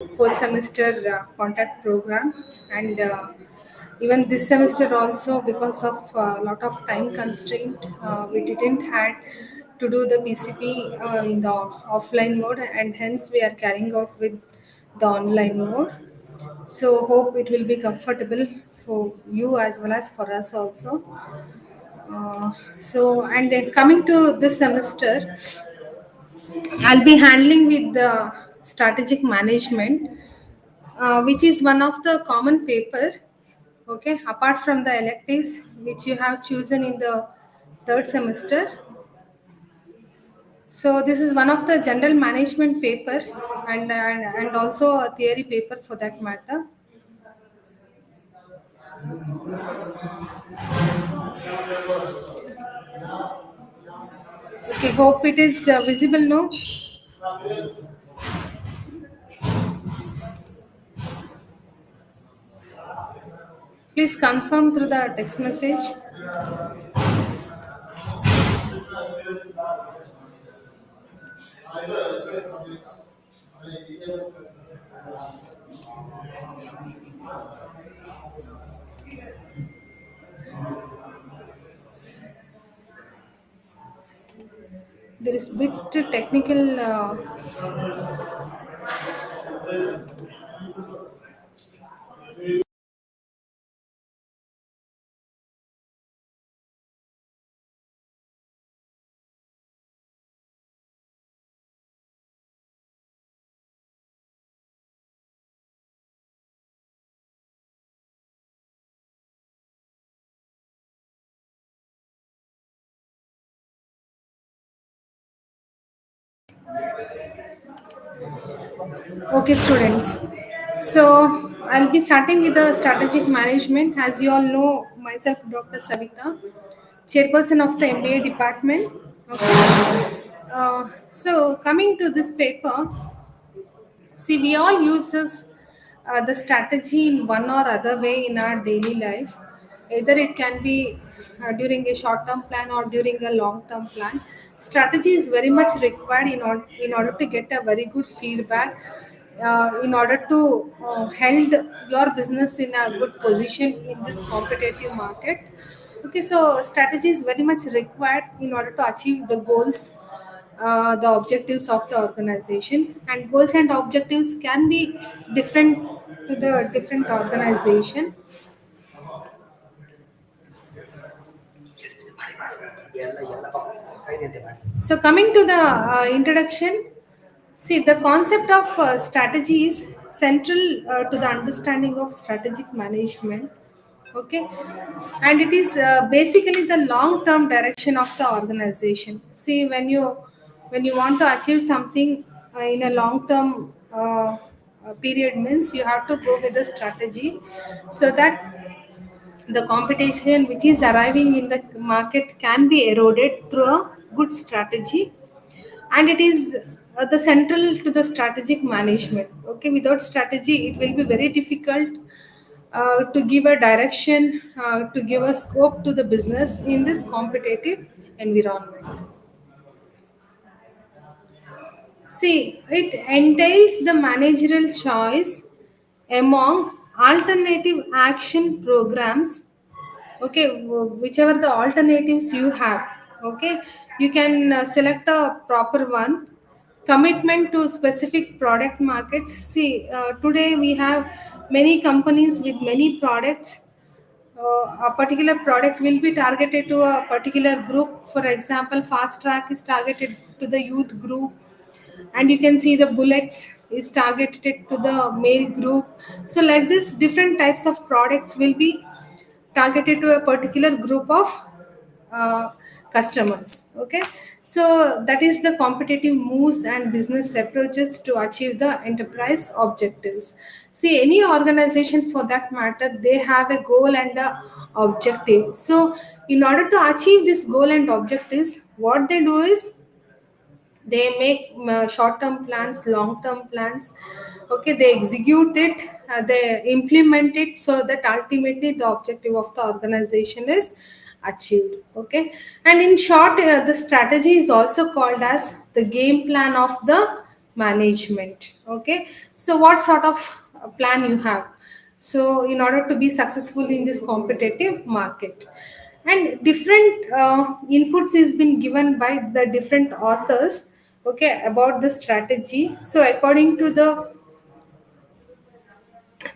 fourth semester contact program, and even this semester also, because of a lot of time constraint, we didn't had to do the PCP in the offline mode, and hence we are carrying out with the online mode. So hope it will be comfortable for you as well as for us also. And then coming to this semester, I'll be handling with the strategic management, which is one of the common paper. Okay, apart from the electives which you have chosen in the third semester. So this is one of the general management paper, and also a theory paper for that matter. Okay, hope it is visible. No, please confirm through the text message. There is bit technical. Okay, students. So I'll be starting with the strategic management. As you all know, myself, Dr. Savita, chairperson of the MBA department. Okay. So coming to this paper, see, we all uses the strategy in one or other way in our daily life. Either it can be during a short-term plan or during a long-term plan. Strategy is very much required in order to get a very good feedback, in order to held your business in a good position in this competitive market. Okay, so strategy is very much required in order to achieve the goals, the objectives of the organization, and goals and objectives can be different to the different organization. So coming to the introduction, see, the concept of strategy is central to the understanding of strategic management. Okay, and it is basically the long term direction of the organization. See, when you want to achieve something in a long term period, means you have to go with a strategy, so that the competition which is arriving in the market can be eroded through a good strategy. And it is the central to the strategic management. Okay, without strategy it will be very difficult to give a direction, to give a scope to the business in this competitive environment. See, it entails the managerial choice among alternative action programs. Okay, whichever the alternatives you have. Okay, you can select a proper one. Commitment to specific product markets. See, today we have many companies with many products. A particular product will be targeted to a particular group. For example, fast track is targeted to the youth group, and you can see the bullets is targeted to the male group. So like this, different types of products will be targeted to a particular group of uh, customers. Okay, so that is the competitive moves and business approaches to achieve the enterprise objectives. See, any organization for that matter, they have a goal and a objective. So in order to achieve this goal and objectives, what they do is they make short term plans, long term plans. Okay, they execute it, they implement it, so that ultimately the objective of the organization is achieved. Okay, and in short, the strategy is also called as the game plan of the management. Okay, so what sort of plan you have, so in order to be successful in this competitive market. And different inputs is been given by the different authors, okay, about the strategy. So according to the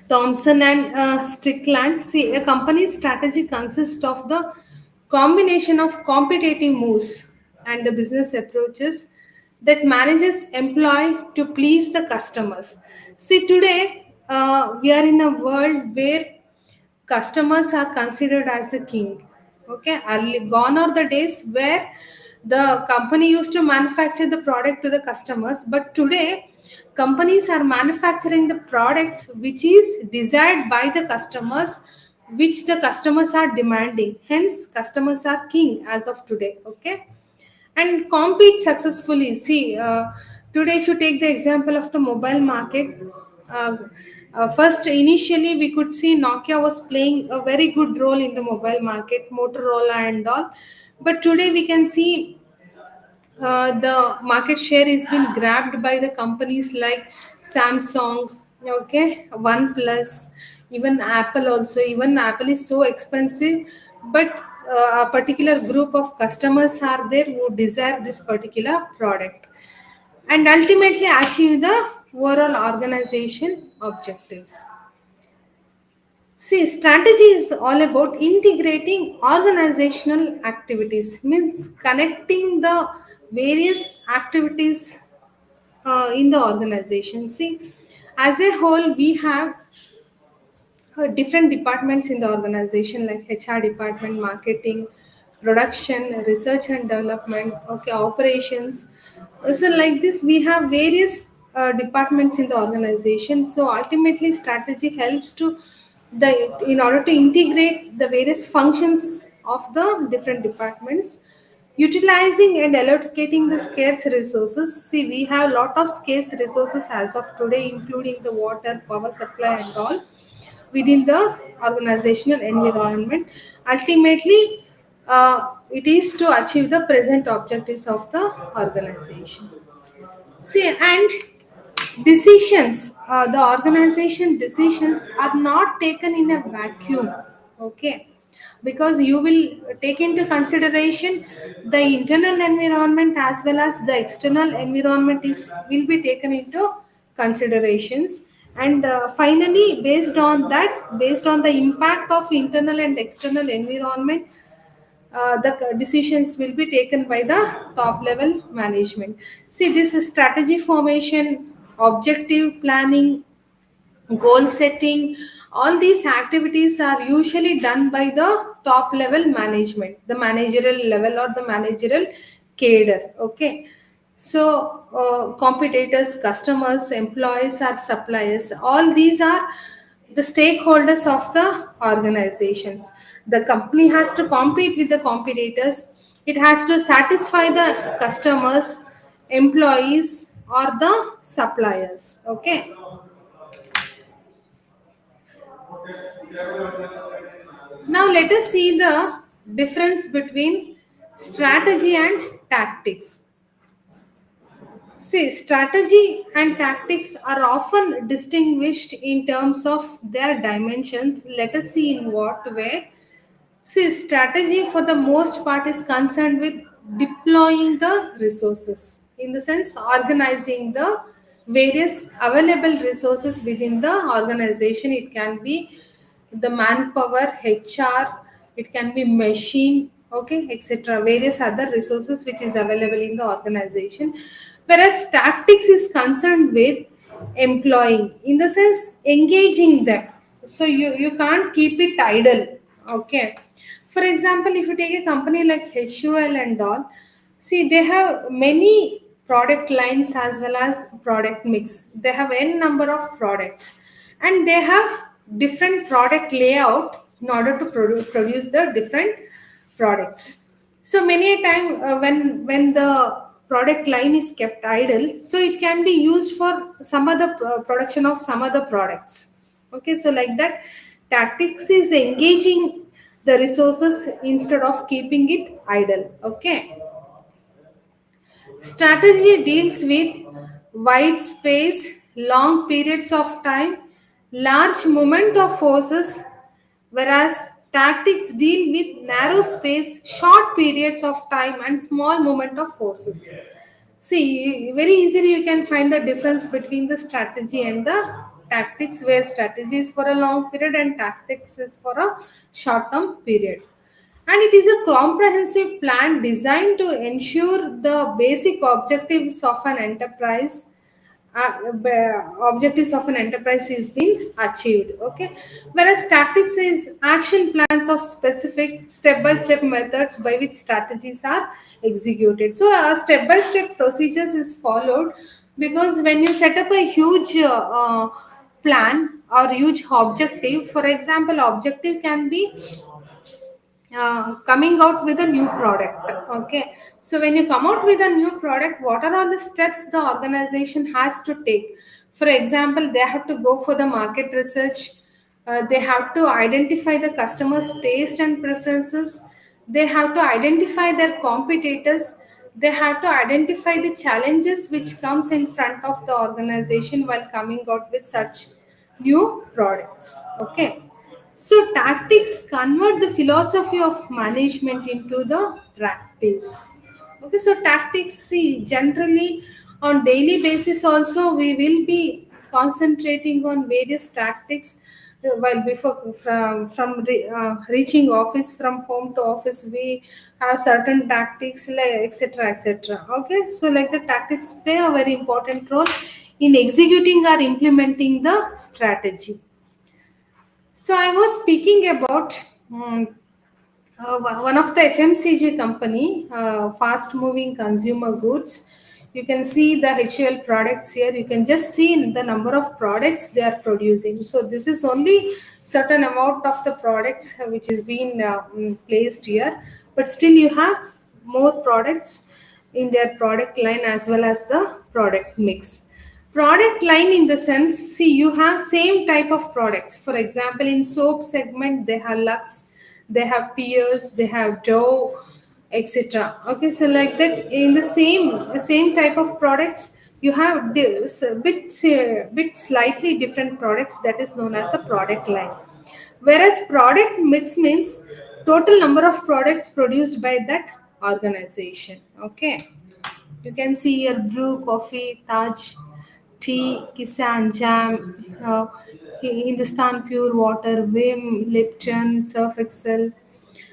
Thompson and Strickland, see, a company's strategy consists of the combination of competitive moves and the business approaches that managers employ to please the customers. See, today we are in a world where customers are considered as the king. Okay, early gone are the days where the company used to manufacture the product to the customers, but today companies are manufacturing the products which is desired by the customers, which the customers are demanding. Hence customers are king as of today. Okay, and compete successfully. See, today if you take the example of the mobile market, uh, first initially we could see Nokia was playing a very good role in the mobile market, Motorola and all. But today we can see the market share is been grabbed by the companies like Samsung, okay, OnePlus, even Apple also. Even Apple is so expensive, but a particular group of customers are there who desire this particular product and ultimately achieve the overall organization objectives. See, strategy is all about integrating organizational activities, means connecting the various activities in the organization. See, as a whole, we have different departments in the organization like HR department, marketing, production, research and development, okay, operations. So like this, we have various departments in the organization. So ultimately, strategy helps to the in order to integrate the various functions of the different departments, utilizing and allocating the scarce resources. See, we have a lot of scarce resources as of today, including the water, power supply and all within the organizational environment. Ultimately, it is to achieve the present objectives of the organization. See, and decisions, the organization decisions are not taken in a vacuum. Okay, because you will take into consideration the internal environment as well as the external environment is will be taken into considerations. And finally, based on the impact of internal and external environment, the decisions will be taken by the top level management. See, this is strategy formation, objective planning, goal setting. All these activities are usually done by the top level management, the managerial level or the managerial cadre. Okay, so competitors, customers, employees, or suppliers, all these are the stakeholders of the organizations. The company has to compete with the competitors, it has to satisfy the customers, employees, or the suppliers. Okay, now let us see the difference between strategy and tactics. See, strategy and tactics are often distinguished in terms of their dimensions. Let us see in what way. See, strategy for the most part is concerned with deploying the resources, in the sense organizing the various available resources within the organization. It can be the manpower, HR, it can be machine, okay, etc. Various other resources which is available in the organization. Whereas tactics is concerned with employing, in the sense engaging them. So you can't keep it idle. Okay, for example, if you take a company like HUL and all, see, they have many product lines as well as product mix. They have n number of products and they have different product layout in order to produce the different products. So many a time when the product line is kept idle, so it can be used for some other production of some other products. Okay, so like that, tactics is engaging the resources instead of keeping it idle. Okay, strategy deals with white space, long periods of time, large movement of forces, whereas tactics deal with narrow space, short periods of time, and small movement of forces. See, very easily you can find the difference between the strategy and the tactics, where strategy is for a long period and tactics is for a short term period. And it is a comprehensive plan designed to ensure the basic objectives of an enterprise objectives of an enterprise is being achieved. Okay, whereas tactics is action plans of specific step by step methods by which strategies are executed. So step by step procedures is followed, because when you set up a huge plan or huge objective, for example, objective can be coming out with a new product. Okay, so when you come out with a new product, what are all the steps the organization has to take? For example, they have to go for the market research, they have to identify the customers taste and preferences, they have to identify their competitors, they have to identify the challenges which comes in front of the organization while coming out with such new products. Okay, so tactics convert the philosophy of management into the practice. Okay, so tactics, see, generally on daily basis also we will be concentrating on various tactics, while before reaching office, from home to office we have certain tactics like etc etc. Okay, so like the tactics play a very important role in executing or implementing the strategy. So I was speaking about one of the FMCG company, fast moving consumer goods. You can see the HUL products here. You can just see the number of products they are producing. So this is only certain amount of the products which is being placed here, but still you have more products in their product line as well as the product mix. Product line in the sense, see, you have same type of products. For example, in soap segment they have Lux, they have Pierce, they have Dove, etc. Okay, so like that in the same type of products you have this bit slightly different products, that is known as the product line. Whereas product mix means total number of products produced by that organization. Okay, you can see here brew, coffee, Taj, tea, Kisan, jam, Hindustan pure water, Vim, Lipton, Surf Excel.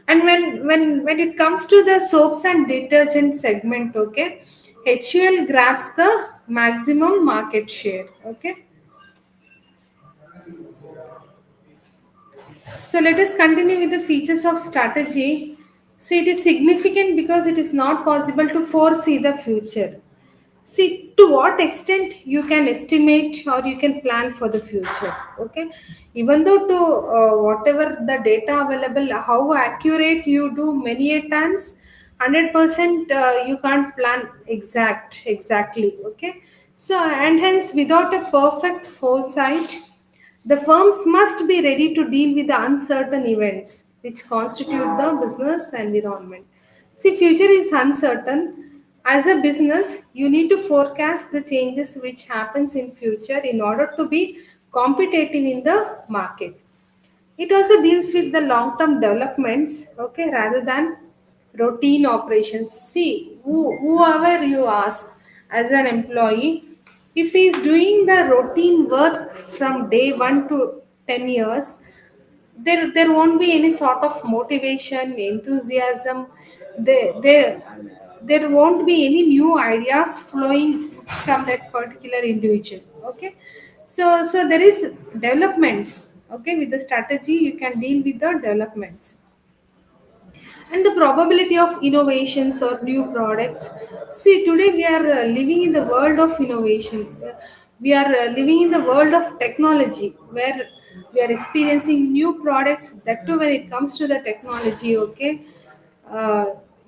And when it comes to the soaps and detergent segment, okay, HUL grabs the maximum market share. Okay, so let us continue with the features of strategy. So it is significant because it is not possible to foresee the future. See, to what extent you can estimate or you can plan for the future. Okay, even though to whatever the data available, how accurate you do many a times, 100% you can't plan exactly. Okay, so and hence without a perfect foresight, the firms must be ready to deal with the uncertain events which constitute the business environment. See, future is uncertain. As a business, you need to forecast the changes which happens in future in order to be competitive in the market. It also deals with the long-term developments, okay, rather than routine operations. See, whoever you ask as an employee, if he is doing the routine work from day 1 to 10 years, there won't be any sort of motivation, enthusiasm. There won't be any new ideas flowing from that particular individual. Okay, so there is developments. Okay, with the strategy you can deal with the developments and the probability of innovations or new products. See, today we are living in the world of innovation. We are living in the world of technology, where we are experiencing new products, that too when it comes to the technology. Okay, uh,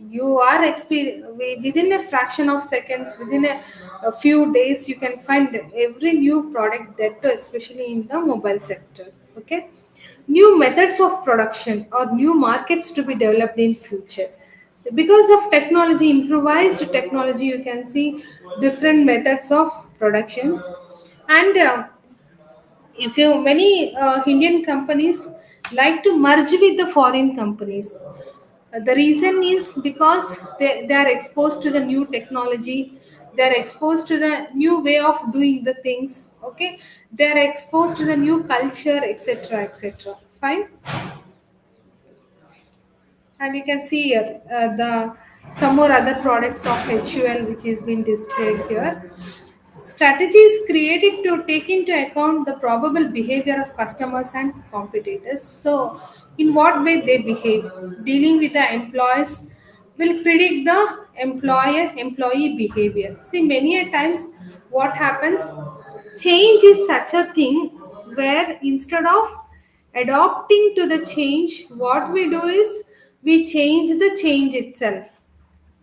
you are within a fraction of seconds, within a few days you can find every new product, that too especially in the mobile sector. Okay, new methods of production or new markets to be developed in future, because of technology, improvised technology, you can see different methods of productions. And if you many Indian companies like to merge with the foreign companies. The reason is because they are exposed to the new technology, they are exposed to the new way of doing the things, okay, they are exposed to the new culture, etc., etc. Fine. And you can see here the some more other products of HUL which is being displayed here. Strategy is created to take into account the probable behavior of customers and competitors. So, in what way they behave, dealing with the employees will predict the employer employee behavior. See, many a times what happens, change is such a thing where instead of adopting to the change, what we do is we change the change itself.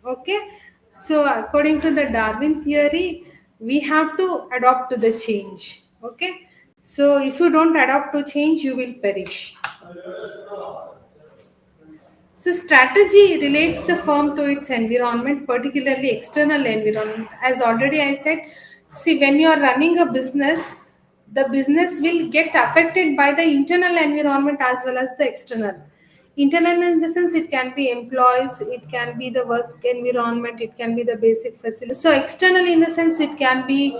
Okay, so according to the Darwin theory, we have to adopt to the change. Okay, so if you don't adapt to change, you will perish. So strategy relates the firm to its environment, particularly external environment. As already I said, see, when you are running a business, the business will get affected by the internal environment as well as the external. Internal in the sense it can be employees, it can be the work environment, it can be the basic facility. So external in the sense it can be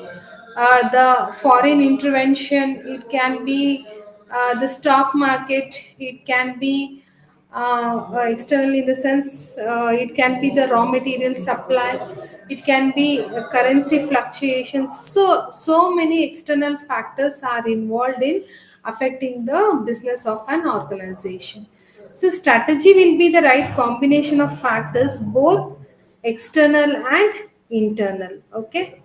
the foreign intervention, it can be the stock market, it can be external in the sense it can be the raw material supply, it can be currency fluctuations. So many external factors are involved in affecting the business of an organization. So strategy will be the right combination of factors, both external and internal. Okay.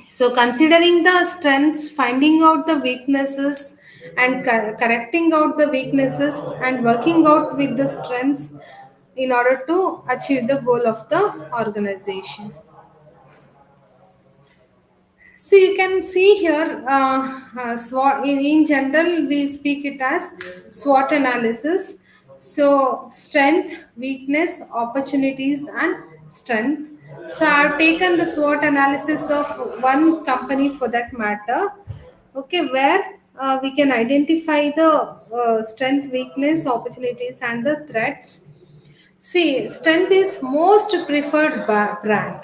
So, considering the strengths, finding out the weaknesses, and correcting out the weaknesses, and working out with the strengths in order to achieve the goal of the organization. So you can see here, SWOT, in general, we speak it as SWOT analysis. So strength, weakness, opportunities, and strength. So I've taken the SWOT analysis of one company for that matter. Okay, where we can identify the strength, weakness, opportunities, and the threats. See, strength is most preferred brand.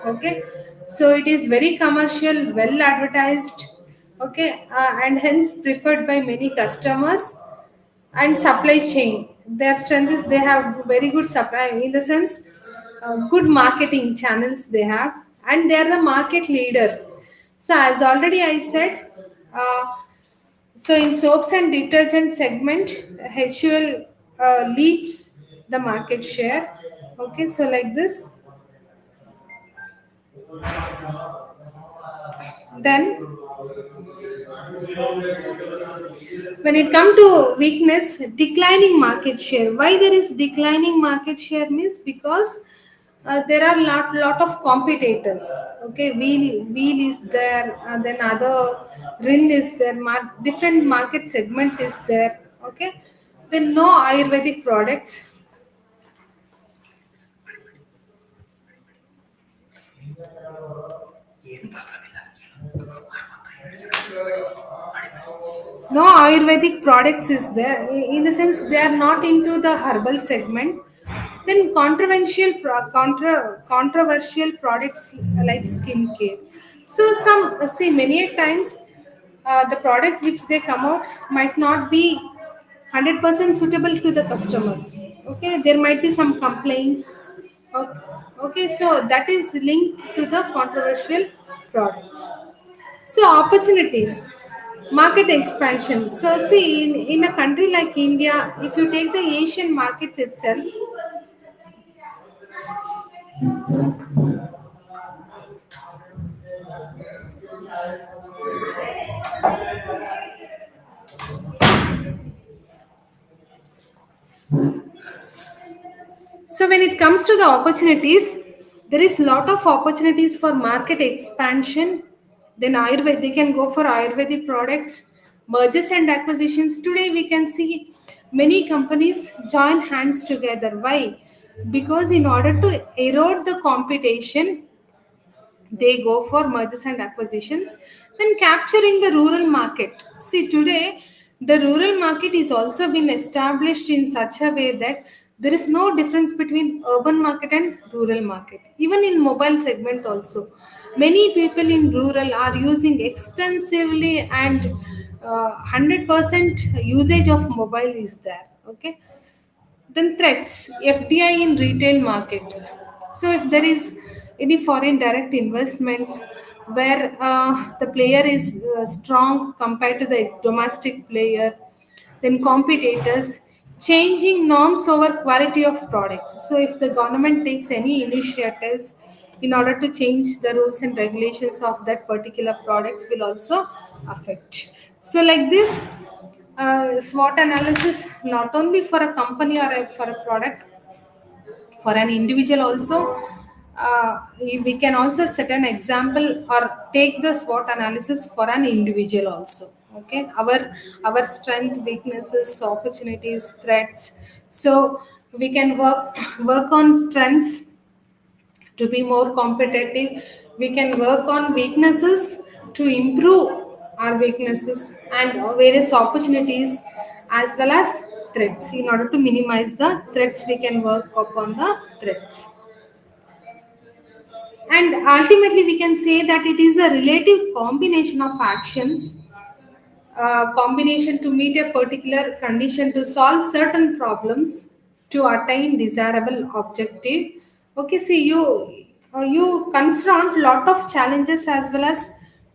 Okay, so it is very commercial, well advertised. Okay, and hence preferred by many customers. And supply chain, their strength is they have very good supply in the sense good marketing channels they have, and they are the market leader. So as already I said, uh, so in soaps and detergent segment, HUL leads the market share. Okay, so like this. Then when it come to weakness, declining market share. Why there is declining market share means because there are lot of competitors. Okay, wheel is there, then other rin is there, different market segment is there. Okay, then no Ayurvedic products. No Ayurvedic products is there, in the sense they are not into the herbal segment. Then controversial products like skincare. So some see many a times the product which they come out might not be 100% suitable to the customers. Okay, there might be some complaints. Okay, okay, so that is linked to the controversial products. So opportunities, market expansion. So see, in a country like India, if you take the Asian markets itself, so when it comes to the opportunities, there is lot of opportunities for market expansion. Then Ayurveda, they can go for Ayurvedic products, mergers and acquisitions. Today we can see many companies join hands together. Why? Because in order to erode the competition, they go for mergers and acquisitions. Then capturing the rural market. See, today the rural market is also been established in such a way that there is no difference between urban market and rural market. Even in mobile segment also, many people in rural are using extensively, and 100% usage of mobile is there. Okay. Then threats, FDI in retail market. So if there is any foreign direct investments where the player is strong compared to the domestic player, then competitors, changing norms over quality of products. So if the government takes any initiatives in order to change the rules and regulations of that particular products will also affect. So like this, SWOT analysis not only for a company or for a product, for an individual also. We can also set an example or take the SWOT analysis for an individual also. Okay, our strength, weaknesses, opportunities, threats. So we can work on strengths to be more competitive. We can work on weaknesses to improve our weaknesses, and various opportunities as well as threats. In order to minimize the threats, we can work upon the threats. And ultimately we can say that it is a relative combination of actions, combination to meet a particular condition to solve certain problems to attain desirable objective. Okay, see, you confront lot of challenges as well as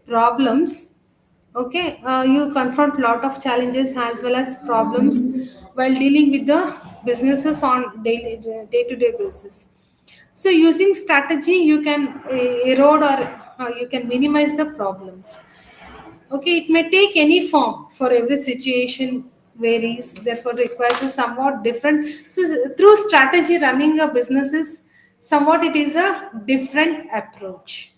problems. Okay, you confront lot of challenges as well as problems while dealing with the businesses on day to day basis. So using strategy you can erode or you can minimize the problems. Okay, it may take any form for every situation, varies, therefore requires a somewhat different. So through strategy, running a business is somewhat it is a different approach.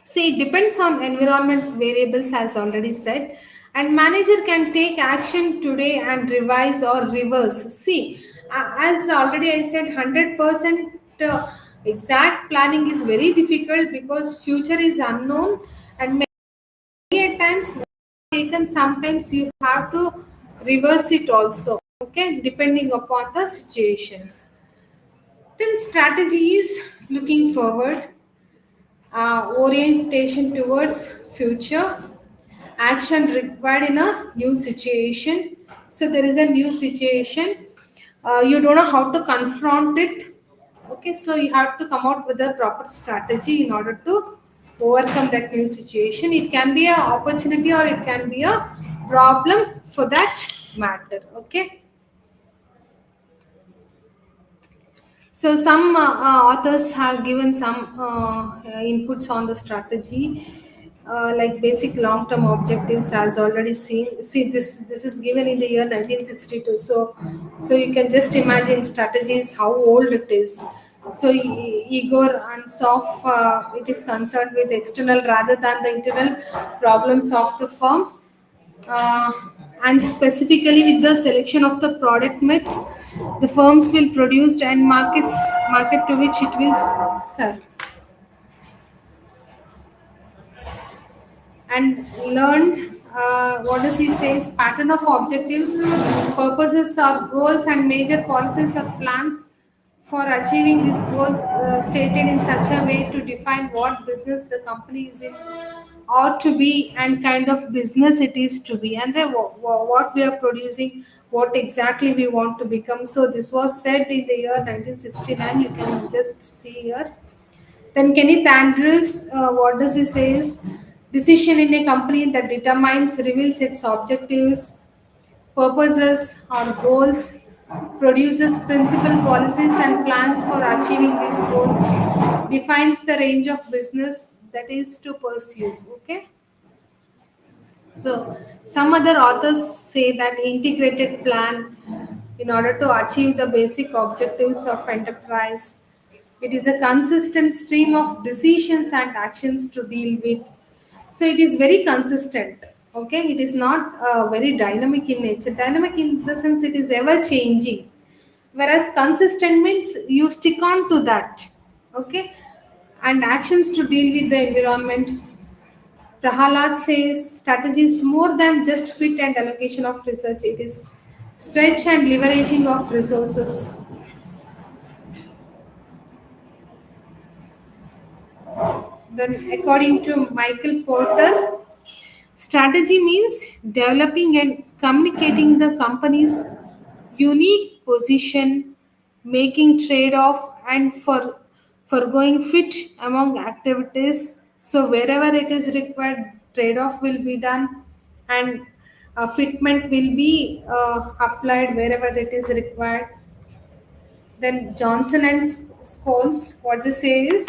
See, it depends on environment variables as already said, and manager can take action today and revise or reverse. See, as already I said, 100% exact planning is very difficult because future is unknown, and many at times taken, sometimes you have to reverse it also. Okay, depending upon the situations. Then strategy is looking forward, orientation towards future, action required in a new situation. So there is a new situation, you don't know how to confront it. Okay, so you have to come out with a proper strategy in order to overcome that new situation. It can be an opportunity or it can be a problem for that matter. Okay. So some authors have given some inputs on the strategy, like basic long-term objectives, as already seen. See, this is given in the year 1962. So you can just imagine strategies how old it is. So Igor Ansoff, it is concerned with external rather than the internal problems of the firm, uh, and specifically with the selection of the product mix the firms will produce and market to which it will serve. And learned, what does he say, is pattern of objectives, purposes or goals, and major policies or plans for achieving these goals, stated in such a way to define what business the company is in ought to be and kind of business it is to be, and then what we are producing, what exactly we want to become. So this was said in the year 1969, you can just see here. Then Kenneth Andrews, what does he say is decision in a company that determines, reveals its objectives, purposes or goals, produces principal policies and plans for achieving these goals, defines the range of business that is to pursue. Okay. So some other authors say that integrated plan in order to achieve the basic objectives of enterprise. It is a consistent stream of decisions and actions to deal with. So it is very consistent. Okay, it is not very dynamic in nature. Dynamic in the sense it is ever changing. whereas consistent means you stick on to that. Okay, and actions to deal with the environment. Prahalad says strategy is more than just fit and allocation of research. It is stretch and leveraging of resources. Then, according to Michael Porter, strategy means developing and communicating the company's unique position, making trade-off and for foregoing fit among activities. So wherever it is required, trade-off will be done, and fitment will be applied wherever it is required. Then Johnson and Scholes, what they say is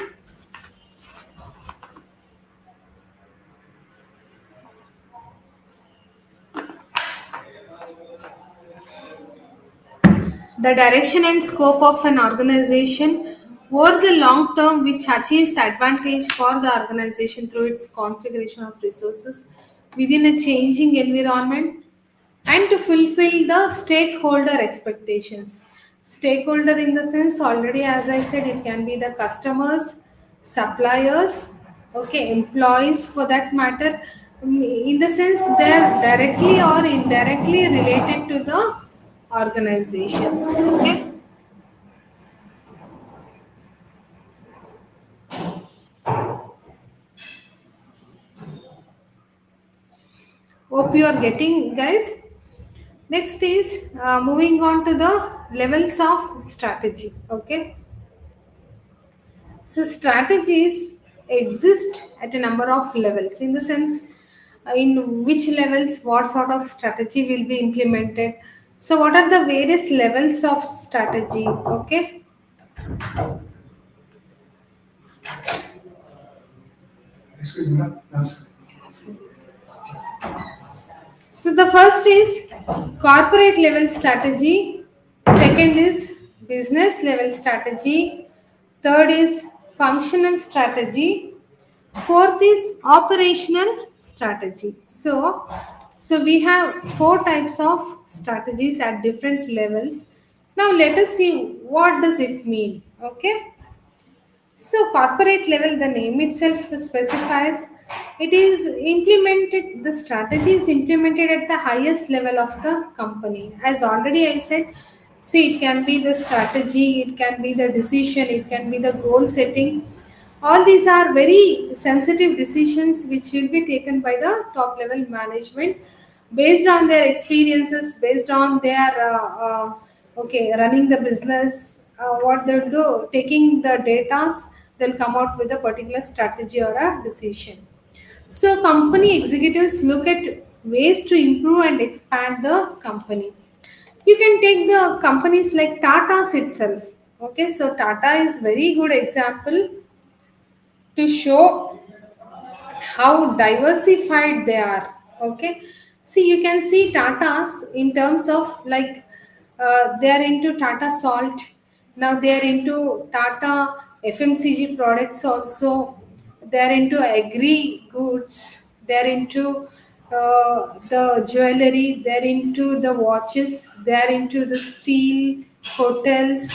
the direction and scope of an organization over the long term, which achieves advantage for the organization through its configuration of resources within a changing environment and to fulfill the stakeholder expectations. Stakeholder, in the sense, already as I said, it can be the customers, suppliers, okay, employees for that matter. In the sense, they are directly or indirectly related to the organizations. Okay, hope you are getting, guys. Next is moving on to the levels of strategy. Okay, so strategies exist at a number of levels, in the sense in which levels what sort of strategy will be implemented. So what are the various levels of strategy? Okay, so the first is corporate level strategy, second is business level strategy, third is functional strategy, fourth is operational strategy. So we have four types of strategies at different levels. Now let us see what does it mean. Okay, so corporate level, the name itself specifies it is implemented, the strategy is implemented at the highest level of the company. As already I said, see, it can be the strategy, it can be the decision, it can be the goal setting. All these are very sensitive decisions which will be taken by the top level management based on their experiences, based on their okay, running the business, what they'll do, taking the data, they'll come out with a particular strategy or a decision. So company executives look at ways to improve and expand the company. You can take the companies like Tata's itself. Okay, so Tata is very good example to show how diversified they are. Okay, see, you can see Tatas in terms of like they are into Tata Salt, now they are into Tata FMCG products also, they are into agri goods, they are into the jewelry, they are into the watches, they are into the steel, hotels.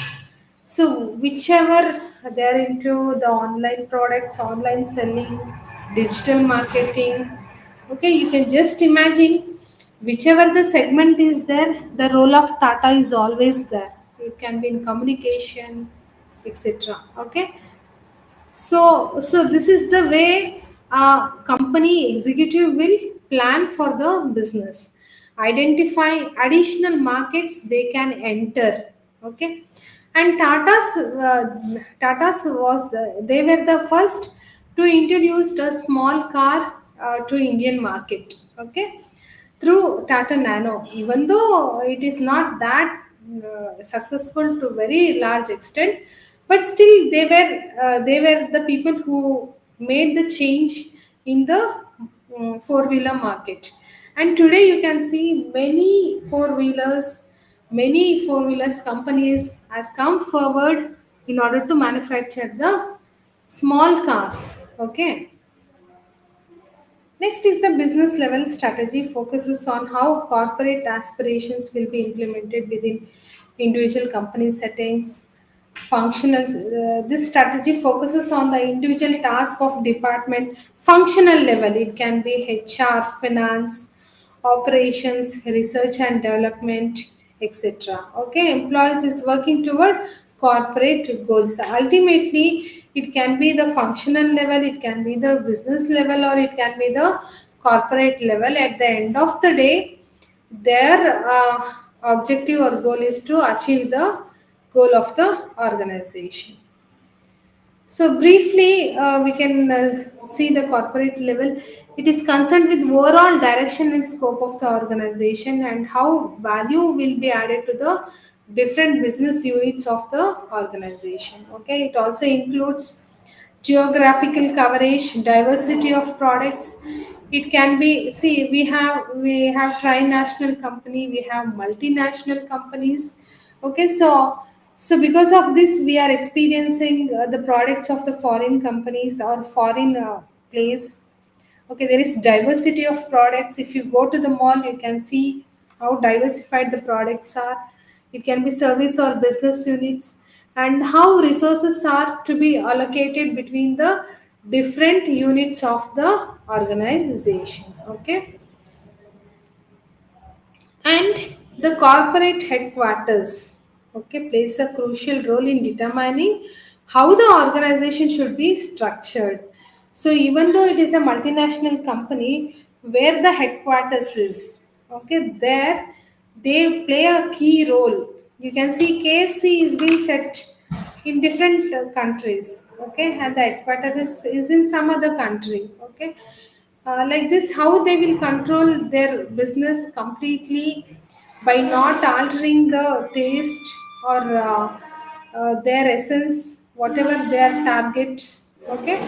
So whichever they're into the online products, online selling, digital marketing, okay, you can just imagine whichever the segment is there, the role of Tata is always there. It can be in communication, etc. Okay, so this is the way a company executive will plan for the business. Identify additional markets they can enter. Okay, and Tata's was they were the first to introduce a small car to Indian market. Okay, through Tata Nano, even though it is not that successful to very large extent, but still they were the people who made the change in the four wheeler market. And today you can see many four wheelers companies has come forward in order to manufacture the small cars. Okay. Next is the business level strategy focuses on how corporate aspirations will be implemented within individual company settings, functional. This strategy focuses on the individual task of department, functional level. It can be HR, finance, operations, research and development, etc. Okay, employees is working toward corporate goals. Ultimately, it can be the functional level, it can be the business level, or it can be the corporate level. At the end of the day, their objective or goal is to achieve the goal of the organization. So briefly, we can see the corporate level. It is concerned with overall direction and scope of the organization and how value will be added to the different business units of the organization. Okay, it also includes geographical coverage, diversity of products. It can be, see, we have tri-national company, we have multinational companies. Okay, so because of this, we are experiencing the products of the foreign companies or foreign place. Okay, there is diversity of products. If you go to the mall, you can see how diversified the products are. It can be service or business units, and how resources are to be allocated between the different units of the organization. Okay, and the corporate headquarters, okay, plays a crucial role in determining how the organization should be structured. So even though it is a multinational company, where the headquarters is, okay, there they play a key role. You can see KFC is being set in different countries, okay, and the headquarters is in some other country, okay. Like this, how they will control their business completely by not altering the taste or their essence, whatever their targets, okay.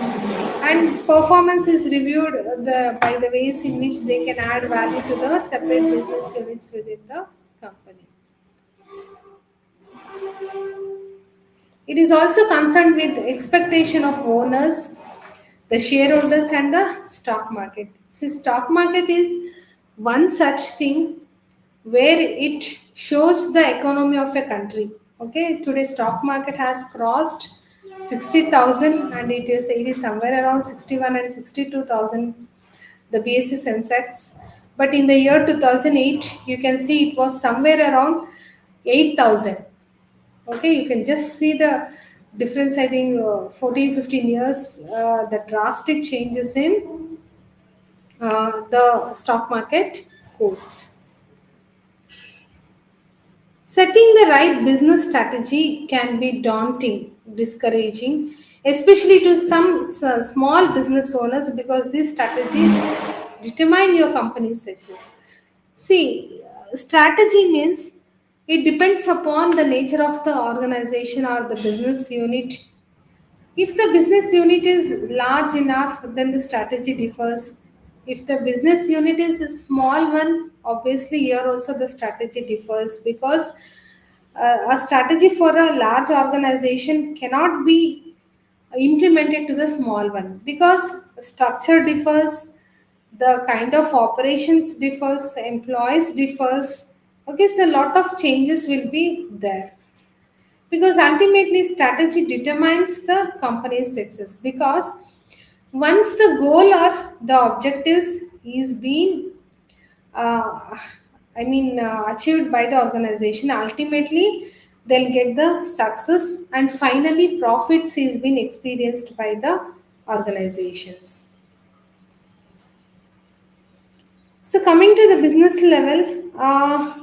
And performance is reviewed by the ways in which they can add value to the separate business units within the company. It is also concerned with expectation of owners, the shareholders, and the stock market. See, stock market is one such thing where it shows the economy of a country. Okay, today stock market has crossed 60,000, and it is somewhere around 61 and 62,000, the BSE Sensex. But in the year 2008, you can see it was somewhere around 8,000. Okay, you can just see the difference. I think 14 15 years, the drastic changes in the stock market quotes. Setting the right business strategy can be daunting, discouraging, especially to some small business owners, because these strategies determine your company's success. See, strategy means it depends upon the nature of the organization or the business unit. If the business unit is large enough, then the strategy differs. If the business unit is a small one, obviously here also the strategy differs, because a strategy for a large organization cannot be implemented to the small one, because structure differs, the kind of operations differs, employees differs. Okay, so a lot of changes will be there, because ultimately strategy determines the company's success. Because once the goal or the objectives is being uh, achieved by the organization, ultimately they'll get the success, and finally profits is being experienced by the organizations. So coming to the business level,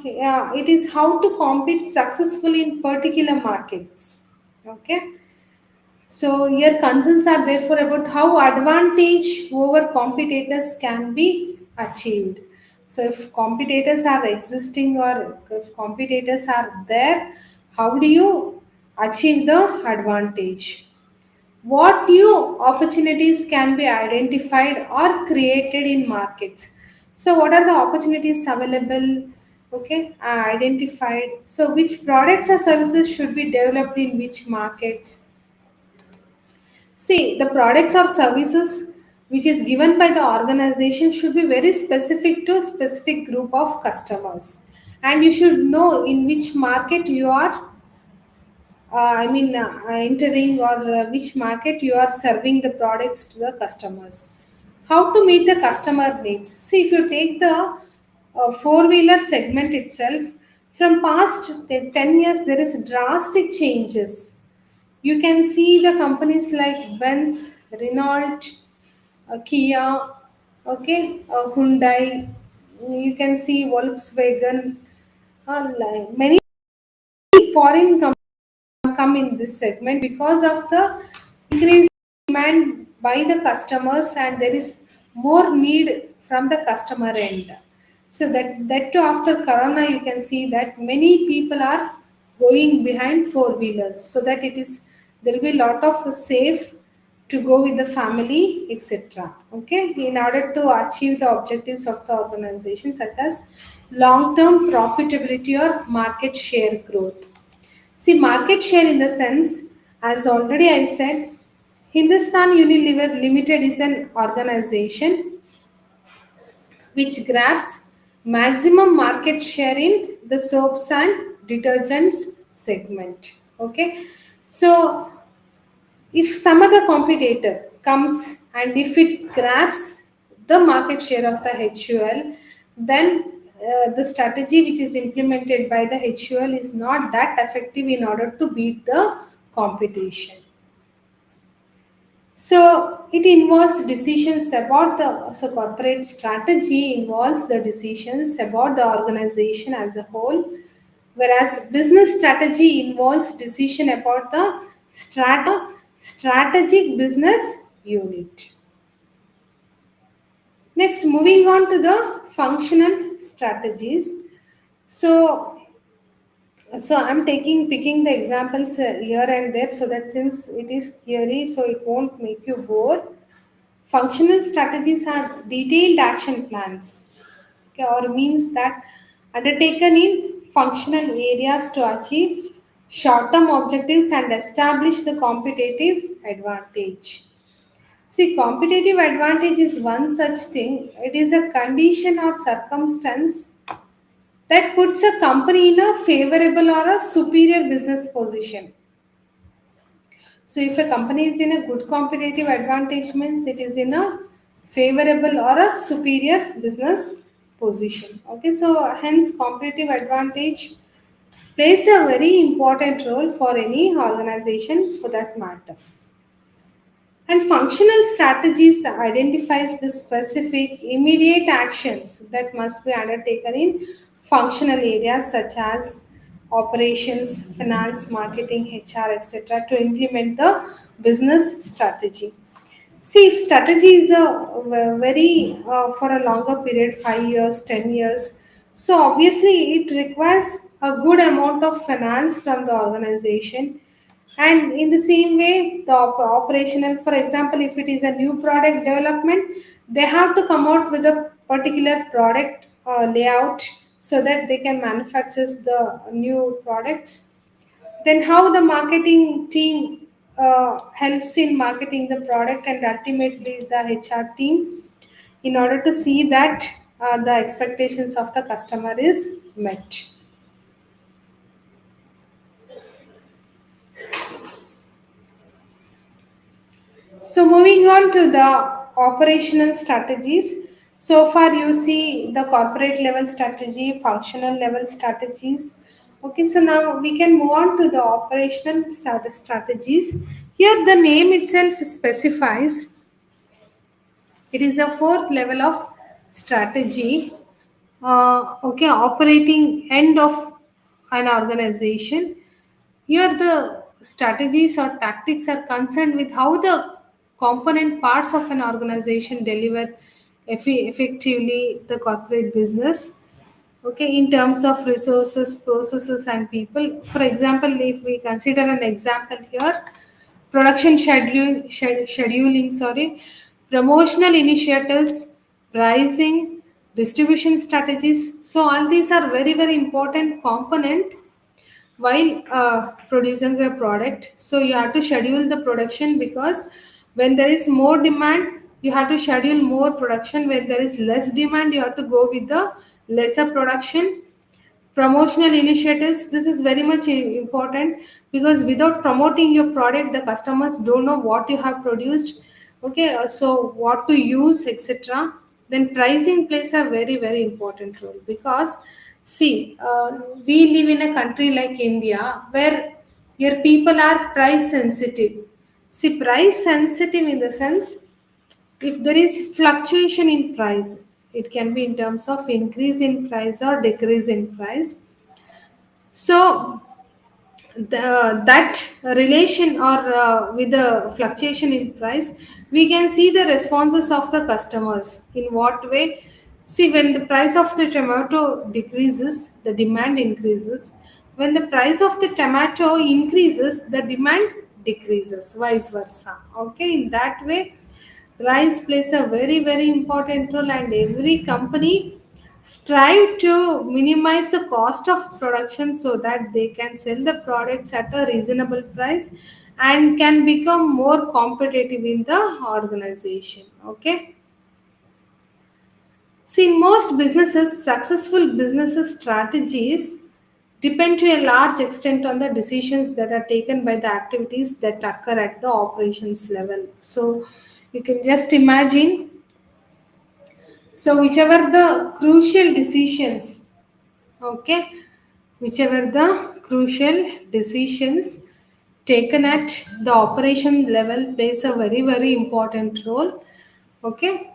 yeah, it is how to compete successfully in particular markets. Okay, so your concerns are therefore about how advantage over competitors can be achieved. So if competitors are existing or if competitors are there, how do you achieve the advantage? What new opportunities can be identified or created in markets? So what are the opportunities available? Okay, identified. So which products or services should be developed in which markets? See, the products or services which is given by the organization should be very specific to a specific group of customers. and you should know in which market you are entering, or which market you are serving the products to the customers. How to meet the customer needs? See, if you take the four-wheeler segment itself, from past 10 years, there is drastic changes. You can see the companies like Benz, Renault, Kia, okay, Hyundai. You can see Volkswagen. Many foreign come in this segment because of the increased demand by the customers, and there is more need from the customer end. So that too, after corona, you can see that many people are going behind four wheelers, so that it is, there will be a lot of safe to go with the family, etc. Okay, in order to achieve the objectives of the organization, such as long term profitability or market share growth. See, market share in the sense, as already I said, Hindustan Unilever Limited is an organization which grabs maximum market share in the soaps and detergents segment. Okay, so if some other competitor comes and if it grabs the market share of the HUL, then the strategy which is implemented by the HUL is not that effective in order to beat the competition. So it involves decisions about the, so corporate strategy involves the decisions about the organization as a whole, whereas business strategy involves decision about the strategic business unit. Next, moving on to the functional strategies. So so I'm taking picking the examples here and there, so that since it is theory, so it won't make you bored. Functional strategies are detailed action plans, okay, or means that undertaken in functional areas to achieve short-term objectives and establish the competitive advantage. See, competitive advantage is one such thing. It is a condition or circumstance that puts a company in a favorable or a superior business position. So if a company is in a good competitive advantage, means it is in a favorable or a superior business position. Okay, so hence competitive advantage plays a very important role for any organization for that matter. And functional strategies identifies the specific immediate actions that must be undertaken in functional areas such as operations, finance, marketing, HR, etc. to implement the business strategy. See, if strategy is very for a longer period, 5 years, 10 years, so obviously it requires a good amount of finance from the organization. And in the same way, the operational, for example, if it is a new product development, they have to come out with a particular product layout so that they can manufacture the new products. Then how the marketing team helps in marketing the product, and ultimately the HR team, in order to see that the expectations of the customer is met. So moving on to the operational strategies. So far you see the corporate level strategy, functional level strategies. Okay, so now we can move on to the operational strategies. Here the name itself specifies it is a fourth level of strategy. Okay, operating end of an organization. Here, the strategies or tactics are concerned with how the component parts of an organization deliver effectively the corporate business. Okay, in terms of resources, processes, and people. For example, if we consider an example here, scheduling, sorry, promotional initiatives, pricing, distribution strategies. So all these are very very important component while producing a product. So you have to schedule the production, because when there is more demand you have to schedule more production. When there is less demand you have to go with the lesser production. Promotional initiatives, this is very much important, because without promoting your product the customers don't know what you have produced. Okay, so what to use, etc. Then pricing plays a very very important role, because see, we live in a country like India where your people are price sensitive. See, price sensitive in the sense, if there is fluctuation in price, it can be in terms of increase in price or decrease in price. So that relation, or with the fluctuation in price, we can see the responses of the customers in what way. See, when the price of the tomato decreases, the demand increases. When the price of the tomato increases, the demand decreases, vice versa. Okay, in that way price plays a very very important role, and every company strive to minimize the cost of production so that they can sell the products at a reasonable price and can become more competitive in the organization. Okay, see, in most businesses, successful businesses strategies depend to a large extent on the decisions that are taken by the activities that occur at the operations level. So you can just imagine, so whichever the crucial decisions, okay, whichever the crucial decisions taken at the operation level plays a very very important role. Okay,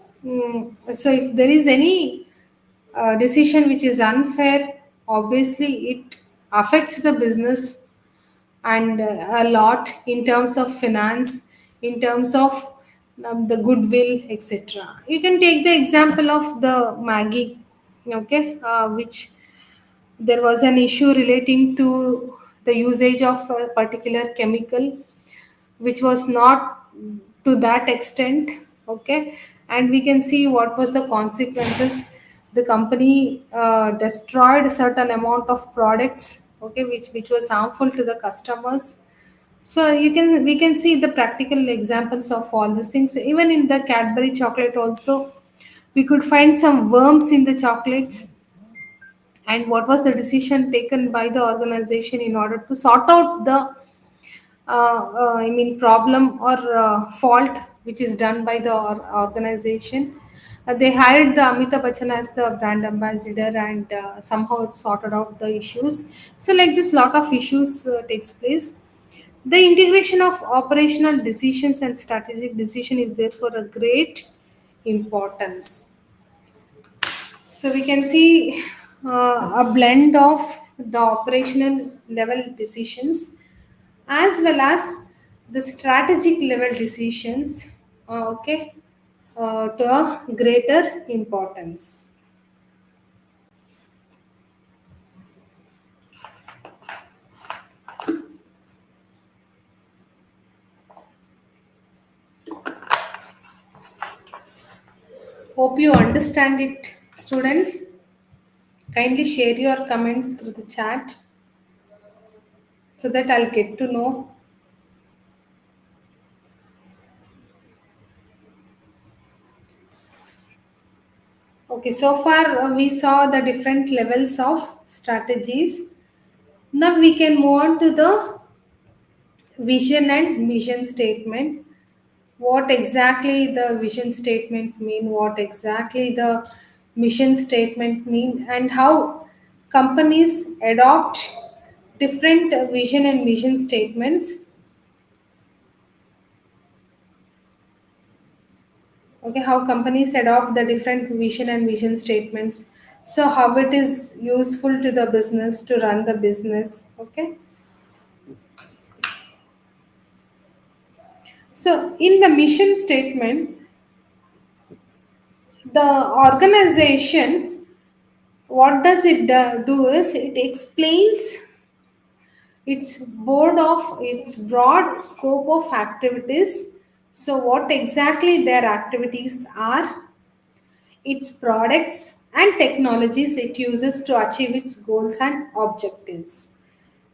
so if there is any decision which is unfair, obviously it affects the business, and a lot in terms of finance, in terms of the goodwill, etc. You can take the example of the Maggie, okay, which there was an issue relating to the usage of a particular chemical which was not to that extent. Okay, and we can see what was the consequences. The company destroyed a certain amount of products, okay, which was harmful to the customers. So you can we can see the practical examples of all these things. Even in the Cadbury chocolate also, we could find some worms in the chocolates. And what was the decision taken by the organization in order to sort out the problem or fault which is done by the organization. They hired the Amitabh Bachchan as the brand ambassador, and somehow it sorted out the issues. So, like this, lot of issues takes place. The integration of operational decisions and strategic decision is therefore a great importance. So we can see a blend of the operational level decisions as well as the strategic level decisions, okay, to a greater importance. Hope you understand it, students. Kindly share your comments through the chat so that I'll get to know. Okay, so far we saw the different levels of strategies. Now we can move on to the vision and mission statement. What exactly the vision statement mean, what exactly the mission statement mean, and how companies adopt different vision and mission statements. Okay, how companies adopt the different vision and mission statements, so how it is useful to the business to run the business. Okay, so in the mission statement, the organization, what does it do is it explains its broad scope of activities. So what exactly their activities are, its products and technologies it uses to achieve its goals and objectives.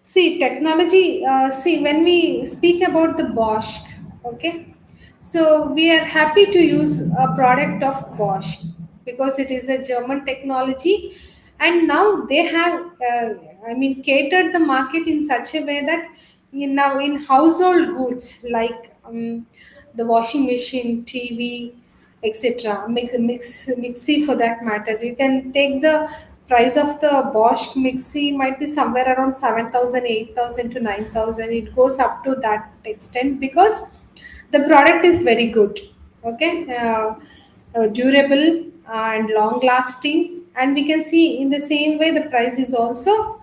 See, technology, see, when we speak about the Bosch, okay, so we are happy to use a product of Bosch because it is a German technology, and now they have catered the market in such a way that now in household goods like the washing machine, TV, etc., mixie for that matter, you can take the price of the Bosch mixie might be somewhere around 7,000, 8,000 to 9,000. It goes up to that extent because the product is very good. Okay. Durable and long lasting, and we can see in the same way the price is also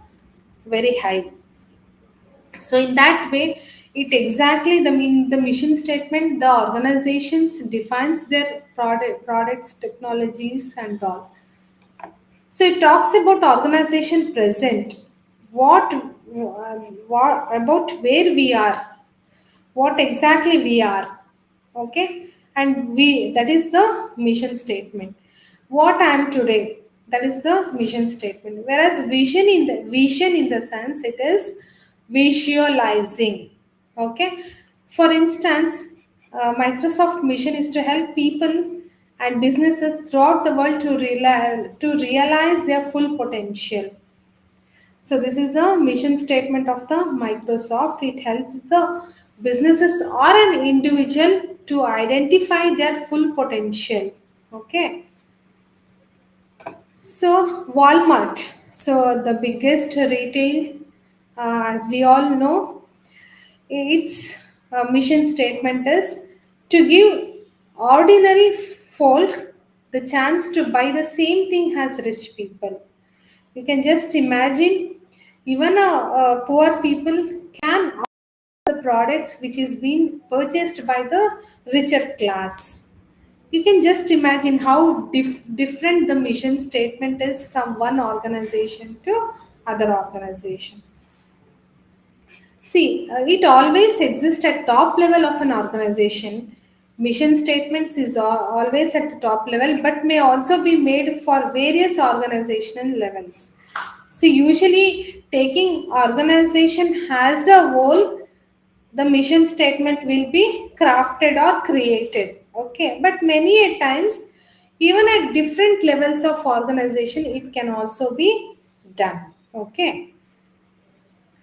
very high. So in that way, it exactly the mission statement, the organizations defines their products, technologies, and all. So it talks about organization present, what about where we are, what exactly we are. Okay. And we, that is the mission statement. What I am today, that is the mission statement. Whereas vision in the sense, it is visualizing. Okay. For instance, Microsoft mission is to help people and businesses throughout the world to realize their full potential. So this is the mission statement of the Microsoft. It helps the businesses or an individual to identify their full potential. Okay. So Walmart, so the biggest retail, as we all know, its mission statement is to give ordinary folk the chance to buy the same thing as rich people. You can just imagine, even a poor people can afford the products which is being purchased by the richer class. You can just imagine how different the mission statement is from one organization to other organization. See, it always exists at top level of an organization. Mission statements is always at the top level, but may also be made for various organizational levels. See, usually taking organization as a whole, the mission statement will be crafted or created. Okay, but many a times, even at different levels of organization, it can also be done. Okay.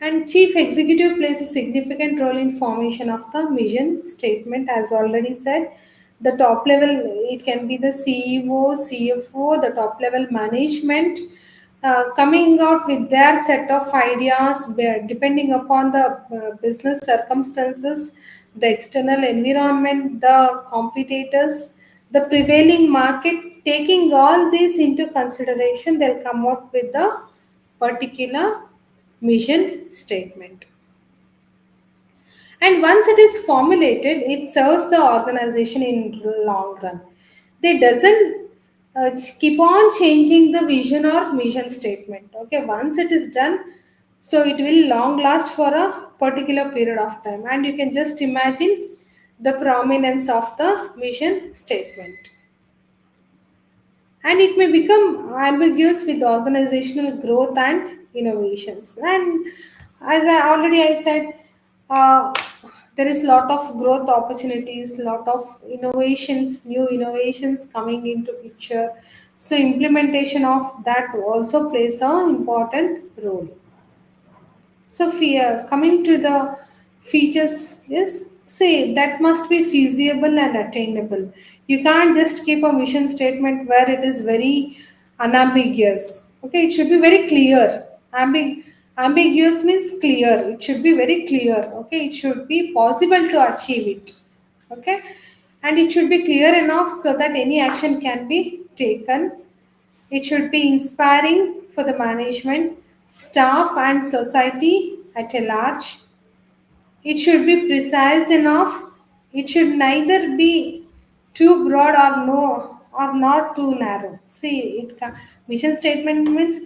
And chief executive plays a significant role in formation of the mission statement, as already said. The top level, it can be the CEO, CFO, the top level management, coming out with their set of ideas depending upon the business circumstances, the external environment, the competitors, the prevailing market. Taking all these into consideration, they'll come out with the particular mission statement. And once it is formulated, it serves the organization in long run. They doesn't keep on changing the vision or mission statement. Okay, once it is done, so it will long last for a particular period of time. And you can just imagine the prominence of the mission statement, and it may become ambiguous with organizational growth and innovations. And as I said, uh, there is lot of growth opportunities, lot of innovations, new innovations coming into picture. So implementation of that also plays an important role. So coming to the features is, say, that must be feasible and attainable. You can't just keep a mission statement where it is very unambiguous. Okay, it should be very clear. Ambiguous means clear. It should be very clear. Okay, it should be possible to achieve it. Okay, and it should be clear enough so that any action can be taken. It should be inspiring for the management, staff, and society at a large. It should be precise enough. It should neither be too broad or no or not too narrow. See, mission statement means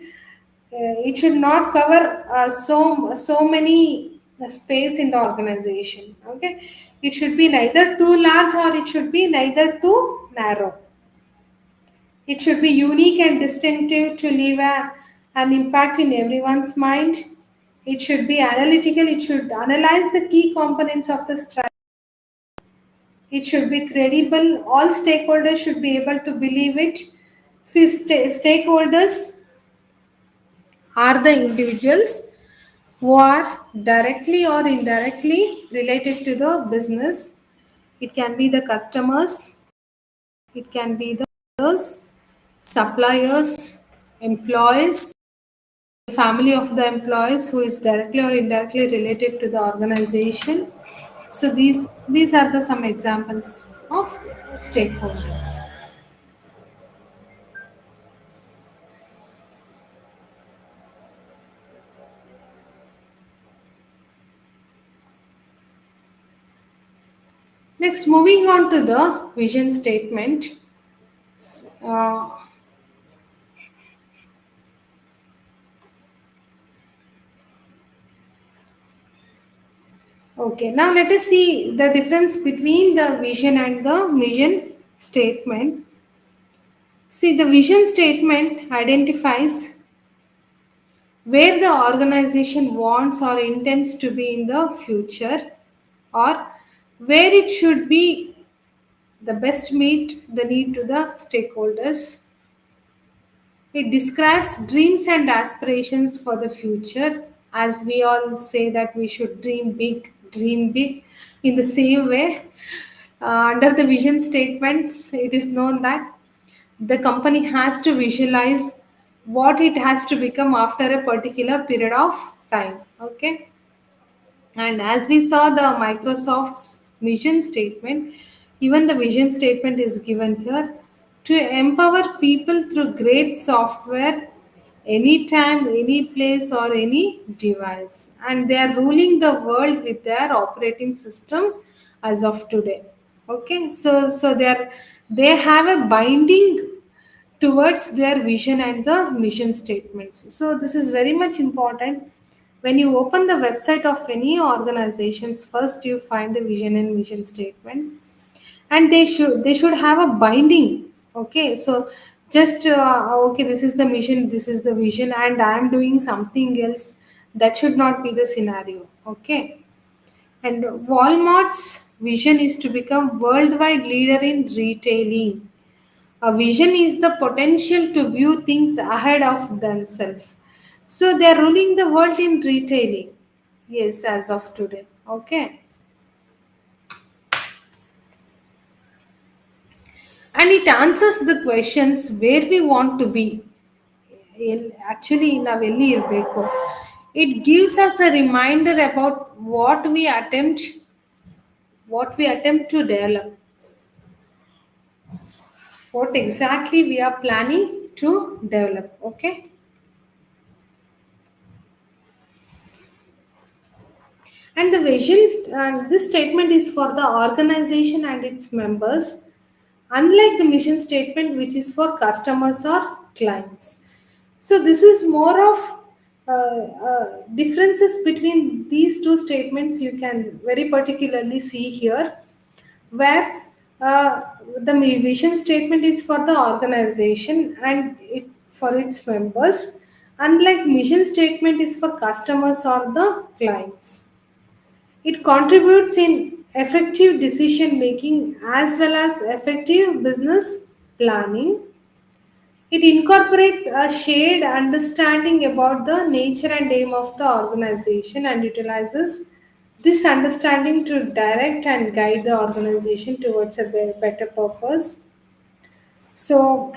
it should not cover so many space in the organization. Okay, it should be neither too large or it should be neither too narrow. It should be unique and distinctive to leave an impact in everyone's mind. It should be analytical. It should analyze the key components of the strategy. It should be credible. All stakeholders should be able to believe it. See, stakeholders, are the individuals who are directly or indirectly related to the business. It can be the customers, it can be the others, suppliers, employees, family of the employees who is directly or indirectly related to the organization. So these are the some examples of stakeholders. Next, moving on to the vision statement. Uh, okay, now let us see the difference between the vision and the mission statement. See, the vision statement identifies where the organization wants or intends to be in the future, or where it should be the best meet the need to the stakeholders. It describes dreams and aspirations for the future, as we all say that we should dream big, dream big. In the same way, under the vision statements, it is known that the company has to visualize what it has to become after a particular period of time. Okay, and as we saw the Microsoft's mission statement, even the vision statement is given here to empower people through great software anytime, any place, or any device. And they are ruling the world with their operating system as of today. Okay, so they have a binding towards their vision and the mission statements. So this is very much important. When you open the website of any organizations, first you find the vision and mission statements, and they should have a binding. Okay, so just okay, this is the mission, this is the vision, and I am doing something else. That should not be the scenario. Okay, and Walmart's vision is to become worldwide leader in retailing. A vision is the potential to view things ahead of themselves. So they are ruling the world in retailing. Yes, as of today. Okay. And it answers the questions where we want to be. Actually, ನಾವೆಲ್ಲಿ ಇರಬೇಕು. It gives us a reminder about what we attempt to develop, what exactly we are planning to develop. Okay. And this statement is for the organization and its members, unlike the mission statement, which is for customers or clients. So, this is more of differences between these two statements you can very particularly see here, where the vision statement is for the organization and it for its members, unlike mission statement is for customers or the clients. It contributes in effective decision making as well as effective business planning. It incorporates a shared understanding about the nature and aim of the organization and utilizes this understanding to direct and guide the organization towards a better purpose. So,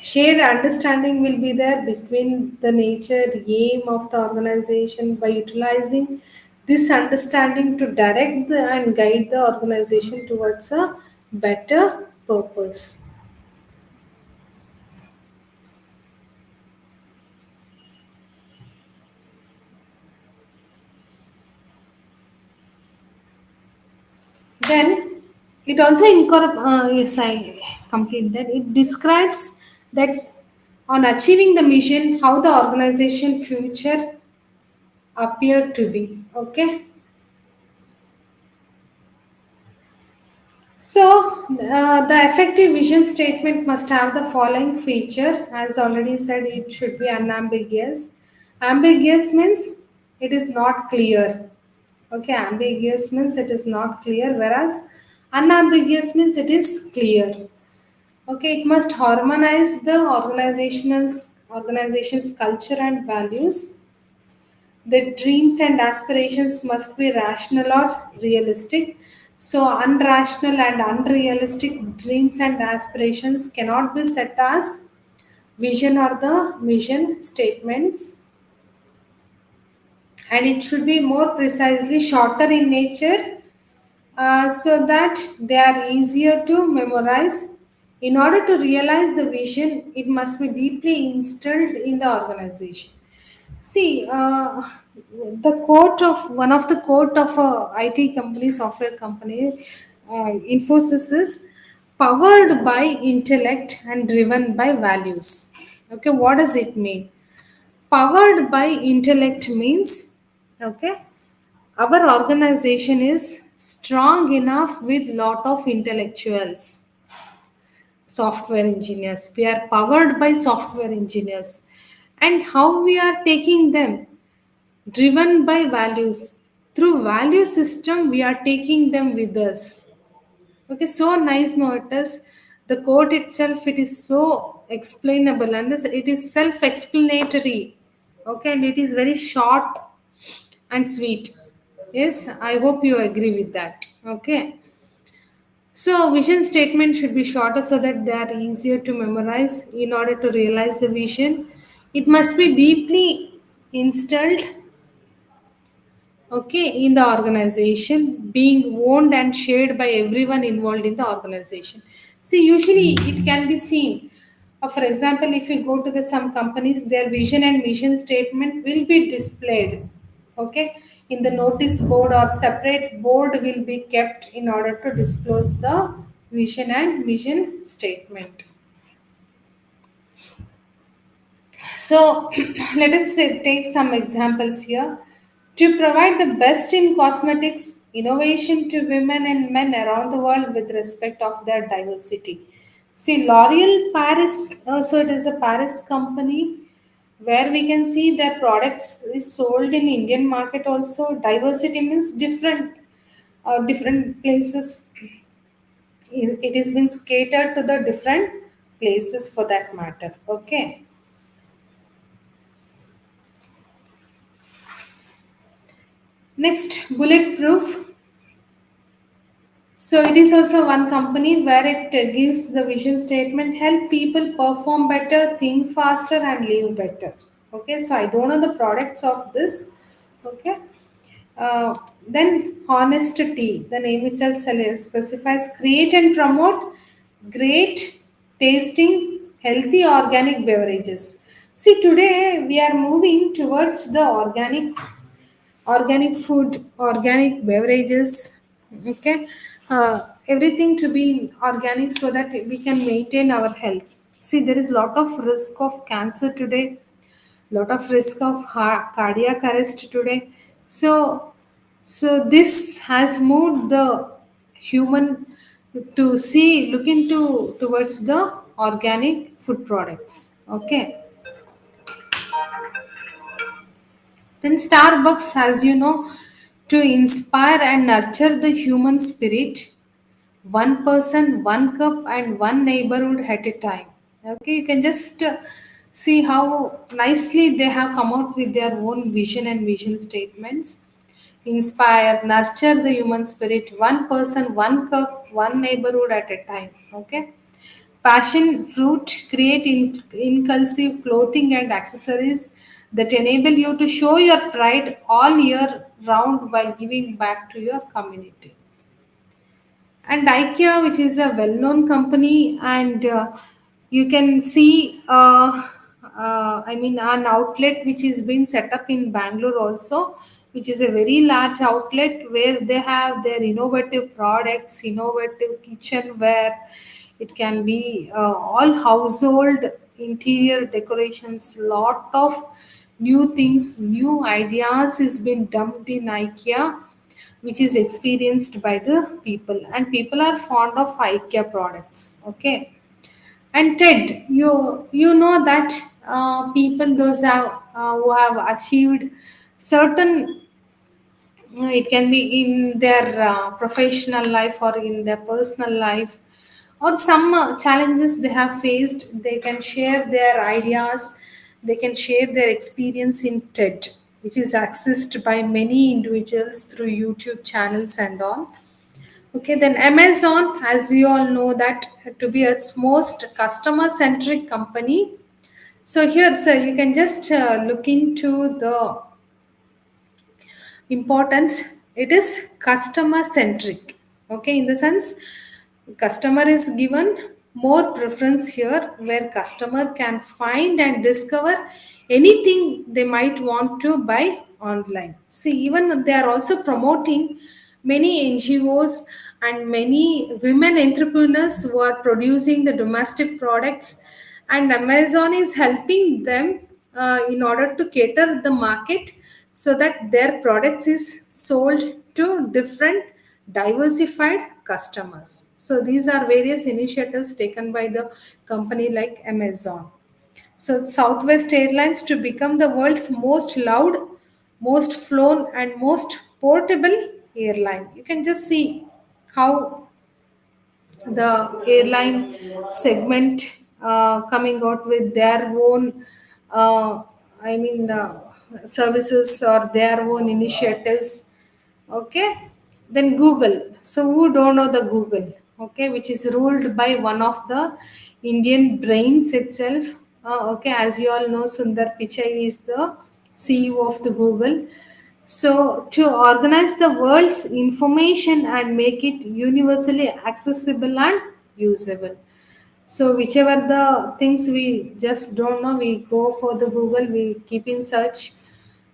shared understanding will be there between the nature, aim of the organization by utilizing this understanding to direct and guide the organization towards a better purpose. Then it also yes, I complete that. It describes that on achieving the mission, how the organization future appear to be. Okay. So, the effective vision statement must have the following feature. As already said, it should be unambiguous. Ambiguous means it is not clear. Okay, ambiguous means it is not clear, whereas unambiguous means it is clear. Okay, it must harmonize the organizational organization's culture and values. The dreams and aspirations must be rational or realistic. So, unrational and unrealistic dreams and aspirations cannot be set as vision or the mission statements, and it should be more precisely shorter in nature, so that they are easier to memorize. In order to realize the vision, it must be deeply instilled in the organization. See, the quote of one of the quote of a IT company, software company, Infosys is powered by intellect and driven by values. Okay, what does it mean? Powered by intellect means, okay, our organization is strong enough with lot of intellectuals, software engineers. We are powered by software engineers. And how we are taking them? Driven by values. Through value system, we are taking them with us. Okay, so nice notice. The quote itself, it is so explainable and it is self-explanatory. Okay, and it is very short and sweet. Yes, I hope you agree with that. Okay. So vision statement should be shorter so that they are easier to memorize. In order to realize the vision, it must be deeply instilled, okay, in the organization, being owned and shared by everyone involved in the organization. See, usually it can be seen, for example, if you go to the some companies, their vision and mission statement will be displayed, okay, in the notice board, or separate board will be kept in order to disclose the vision and mission statement. So let us take some examples here. To provide the best in cosmetics innovation to women and men around the world with respect of their diversity. See, L'Oreal Paris, so it is a Paris company where we can see their products is sold in Indian market also. Diversity means different, different places. It has been catered to the different places for that matter. Okay. Next, bulletproof. So it is also one company where it gives the vision statement: help people perform better, think faster, and live better. Okay, so I don't know the products of this. Okay, then honesty. The name itself specifies create and promote great tasting, healthy organic beverages. See, today we are moving towards the organic food, organic beverages, okay, everything to be organic so that we can maintain our health. See, there is lot of risk of cancer today, lot of risk of cardiac arrest today. So this has moved the human to see, look into towards the organic food products. Okay. Then Starbucks, as you know, to inspire and nurture the human spirit, one person, one cup, and one neighborhood at a time. Okay, you can just see how nicely they have come out with their own vision and vision statements. Inspire, nurture the human spirit, one person, one cup, one neighborhood at a time. Okay. Passion fruit create inclusive clothing and accessories that enable you to show your pride all year round while giving back to your community. And IKEA, which is a well-known company, and you can see, I mean, an outlet which is being set up in Bangalore also, which is a very large outlet where they have their innovative products, innovative kitchenware. It can be all household interior decorations, lot of new things, new ideas is being dumped in IKEA, which is experienced by the people, and people are fond of IKEA products. Okay. And TED, you know that people those have who have achieved certain, it can be in their professional life or in their personal life, or some challenges they have faced, they can share their ideas they can share their experience in TED, which is accessed by many individuals through YouTube channels and all. Okay, then Amazon, as you all know, that to be its most customer centric company. So here, sir, you can just look into the importance. It is customer centric. Okay, in the sense customer is given more preference here, where customer can find and discover anything they might want to buy online. See, even they are also promoting many NGOs and many women entrepreneurs who are producing the domestic products, and Amazon is helping them in order to cater the market so that their products is sold to different diversified customers. So these are various initiatives taken by the company like Amazon. So Southwest Airlines to become the world's most loved, most flown, and most portable airline. You can just see how the airline segment coming out with their own, uh, I mean, services or their own initiatives. Okay, then Google. So who don't know the Google? Okay, which is ruled by one of the Indian brains itself. Okay, as you all know, Sundar Pichai is the CEO of the Google. So, to organize the world's information and make it universally accessible and usable. So, whichever the things we just don't know, we go for the Google, we keep in search.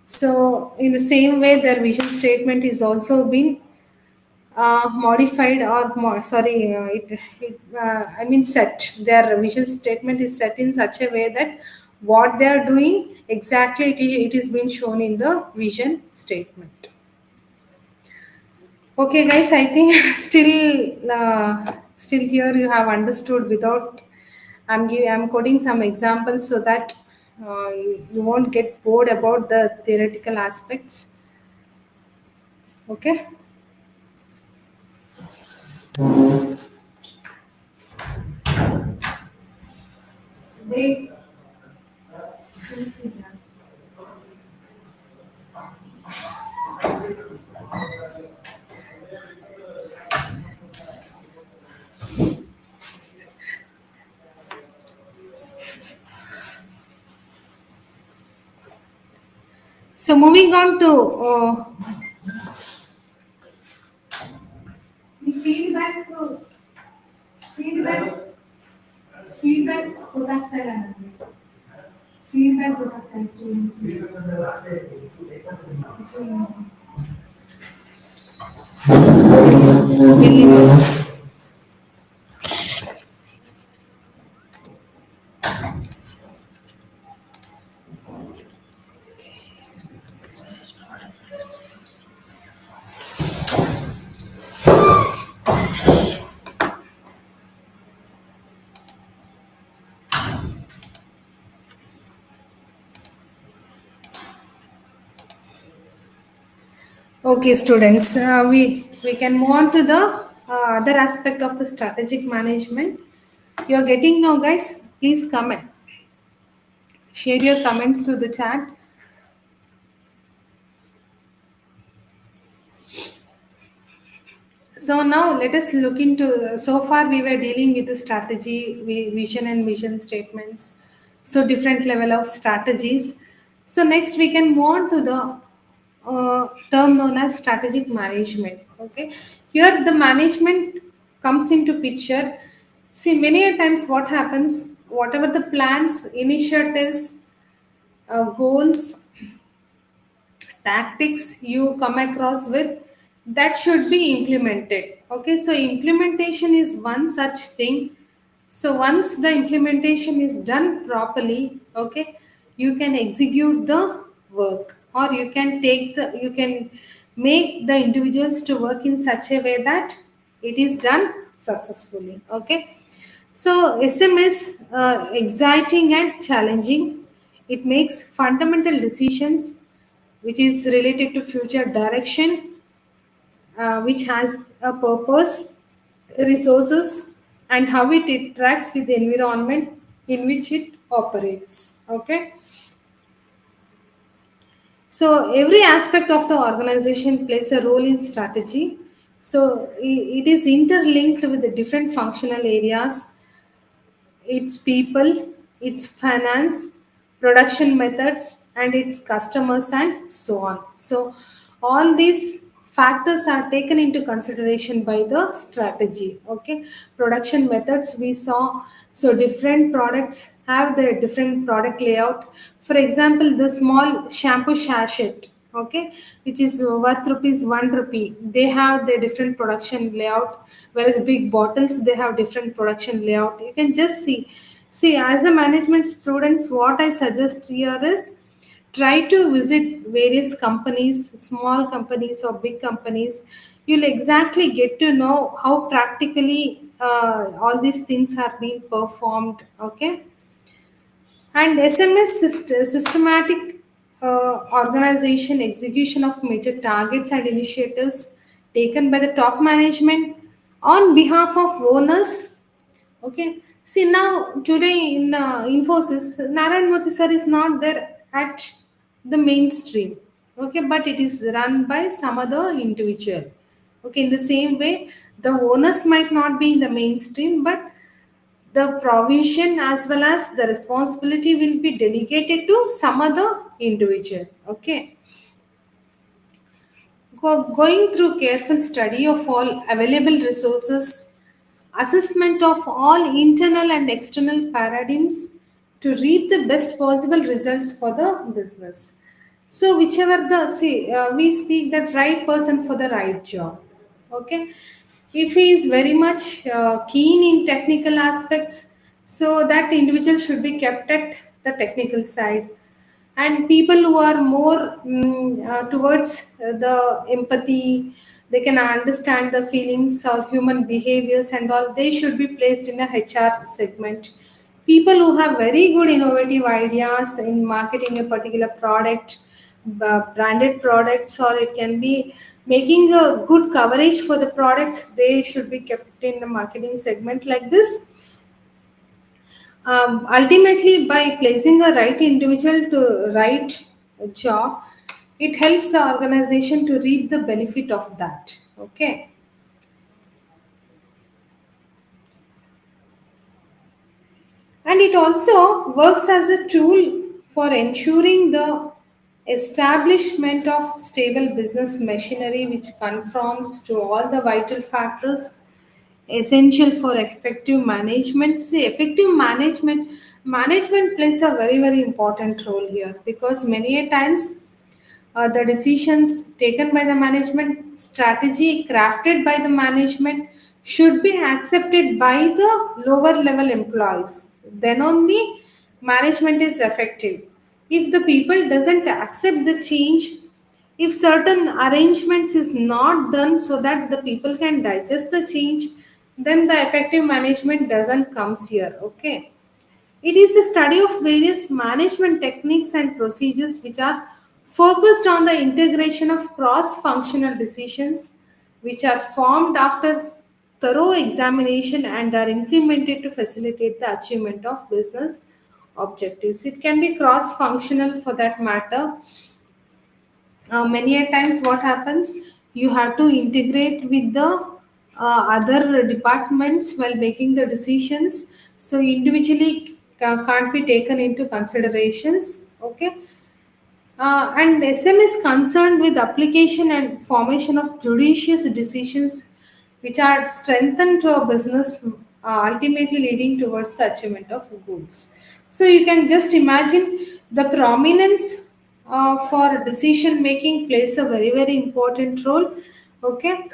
So, in the same way, their vision statement is also been modified or sorry, I mean set. Their vision statement is set in such a way that what they are doing exactly it is being shown in the vision statement. Okay, guys, I think still here you have understood without. I'm quoting some examples so that you won't get bored about the theoretical aspects. Okay. They, so moving on to the feedback feedback ಗೊತ್ತಾಗ್ತಾ ಇಲ್ಲ ನನಗೆ. Feedback ಗೊತ್ತಾಗ್ತಾ ಇಲ್ಲ students ಗೆ. Okay, students, we can move on to the other aspect of the strategic management. You're getting now, guys. Please comment, share your comments through the chat. So now let us look into. So far, we were dealing with the strategy, vision, and mission statements. So different level of strategies. So next, we can move on to the term known as strategic management. Okay, here the management comes into picture. See, many a times what happens, whatever the plans, initiatives, goals, tactics you come across with, that should be implemented. Okay, so implementation is one such thing. So once the implementation is done properly, okay, you can execute the work, or you can make the individuals to work in such a way that it is done successfully. Okay, so SM is exciting and challenging. It makes fundamental decisions which is related to future direction, which has a purpose, resources, and how it interacts with the environment. in which it operates. Okay, so every aspect of the organization plays a role in strategy. So it is interlinked with the different functional areas, its people, its finance, production methods, and its customers, and so on. So, all these factors are taken into consideration by the strategy. Okay, production methods we saw. So, different products have their different product layout. For example, the small shampoo sachet, okay, which is worth rupees 1 rupee, they have their different production layout, whereas big bottles they have different production layout. You can just see as a management students, what I suggest here is try to visit various companies, small companies or big companies. You'll exactly get to know how practically all these things are being performed. Okay, and SMS systematic organization, execution of major targets and initiatives taken by the top management on behalf of owners. Okay. See now today in Infosys, Narayan Murthy sir is not there at the mainstream. Okay, but it is run by some other individual. Okay, in the same way, the owners might not be in the mainstream, but the provision as well as the responsibility will be delegated to some other individual. Okay, going through careful study of all available resources, assessment of all internal and external paradigms to reap the best possible results for the business. So whichever the see we speak that right person for the right job. Okay, if he is very much keen in technical aspects, so that individual should be kept at the technical side, and people who are more towards the empathy, they can understand the feelings or human behaviors and all, they should be placed in a HR segment. People who have very good innovative ideas in marketing a particular product, branded products, or it can be making a good coverage for the products, they should be kept in the marketing segment. Like this, ultimately by placing a right individual to right job, it helps the organization to reap the benefit of that. Okay, and it also works as a tool for ensuring the establishment of stable business machinery which conforms to all the vital factors essential for effective management. See, effective management plays a very very important role here, because many a times the decisions taken by the management, strategy crafted by the management should be accepted by the lower level employees. Then only management is effective. If the people doesn't accept the change, if certain arrangements is not done so that the people can digest the change, then the effective management doesn't comes here. Okay, it is the study of various management techniques and procedures which are focused on the integration of cross functional decisions, which are formed after thorough examination and are implemented to facilitate the achievement of business objectives. It can be cross functional for that matter. Many a times what happens, you have to integrate with the other departments while making the decisions, so individually can't be taken into considerations. Okay, and SM is concerned with application and formation of judicious decisions which are strengthened to a business, ultimately leading towards the achievement of goals. So you can just imagine the prominence for decision making plays a very very important role. Okay,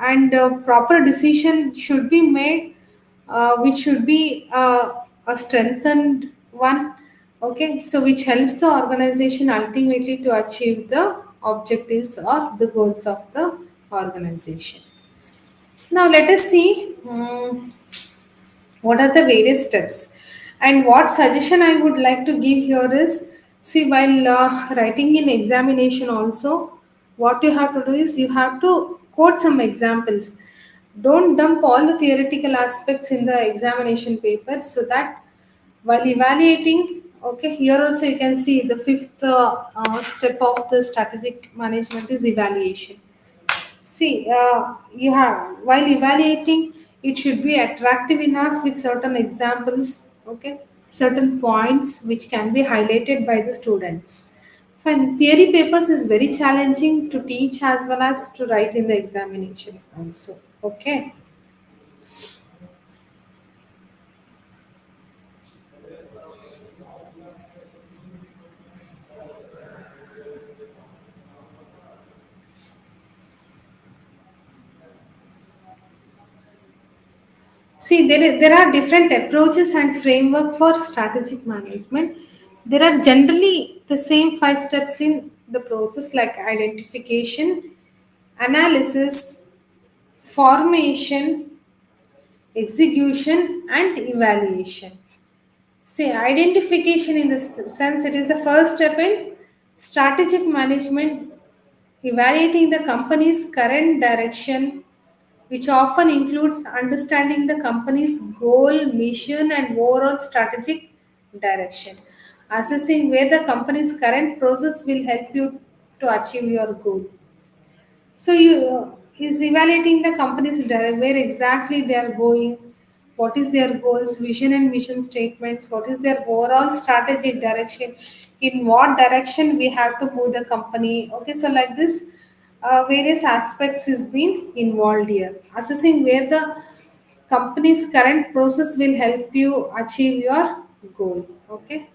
and proper decision should be made, which should be a strengthened one. Okay, so which helps the organization ultimately to achieve the objectives or the goals of the organization. Now let us see what are the various steps, and what suggestion I would like to give here is, see, while writing in examination also, what you have to do is you have to quote some examples. Don't dump all the theoretical aspects in the examination paper, so that While evaluating, okay, here also you can see the fifth step of the strategic management is evaluation. See, you have, while evaluating, it should be attractive enough with certain examples, okay, certain points which can be highlighted by the students. Fine. Theory papers is very challenging to teach as well as to write in the examination also. Okay. See, there are different approaches and framework for strategic management. There are generally the same five steps in the process, like identification, analysis, formation, execution, and evaluation. Say identification in this sense, it is the first step in strategic management, evaluating the company's current direction, which often includes understanding the company's goal, mission, and overall strategic direction. Assessing where the company's current process will help you to achieve your goal. So you is evaluating the company's where exactly they are going, what is their goals, vision and mission statements, what is their overall strategic direction, in what direction we have to move the company. Okay, so like this, various aspects is being involved here. Assessing where the company's current process will help you achieve your goal. Okay,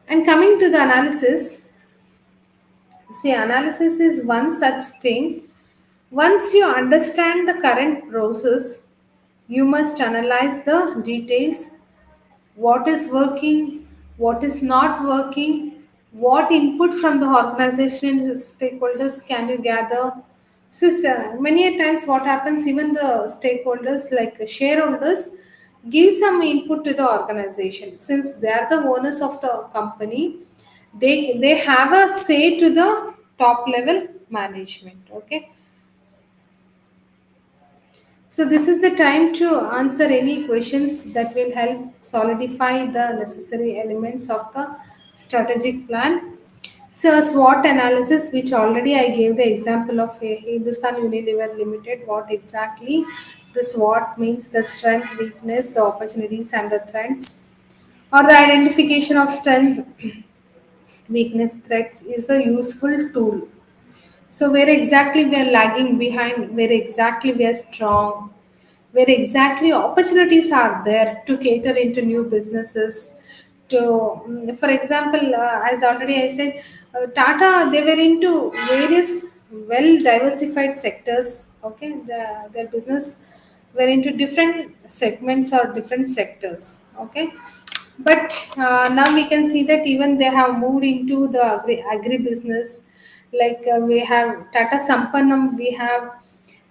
and coming to the analysis, see, analysis is one such thing. Once you understand the current process, you must analyze the details, what is working, what is not working, what input from the organization stakeholders can you gather. Since many a times what happens, even the stakeholders like shareholders give some input to the organization. Since they are the owners of the company, they have a say to the top level management. Okay, so this is the time to answer any questions that will help solidify the necessary elements of the strategic plan. So SWOT analysis, which already I gave the example of Hindustan Unilever Limited, what exactly the SWOT means, the strength, weakness, the opportunities and the threats, or the identification of strength, weakness, threats is a useful tool. So where exactly we are lagging behind, where exactly we are strong, where exactly opportunities are there to cater into new businesses. To, for example, as already I said, Tata, they were into various well diversified sectors. Okay, their business were into different segments or different sectors. Okay, but now we can see that even they have moved into the agribusiness. Like we have Tata Sampanam, we have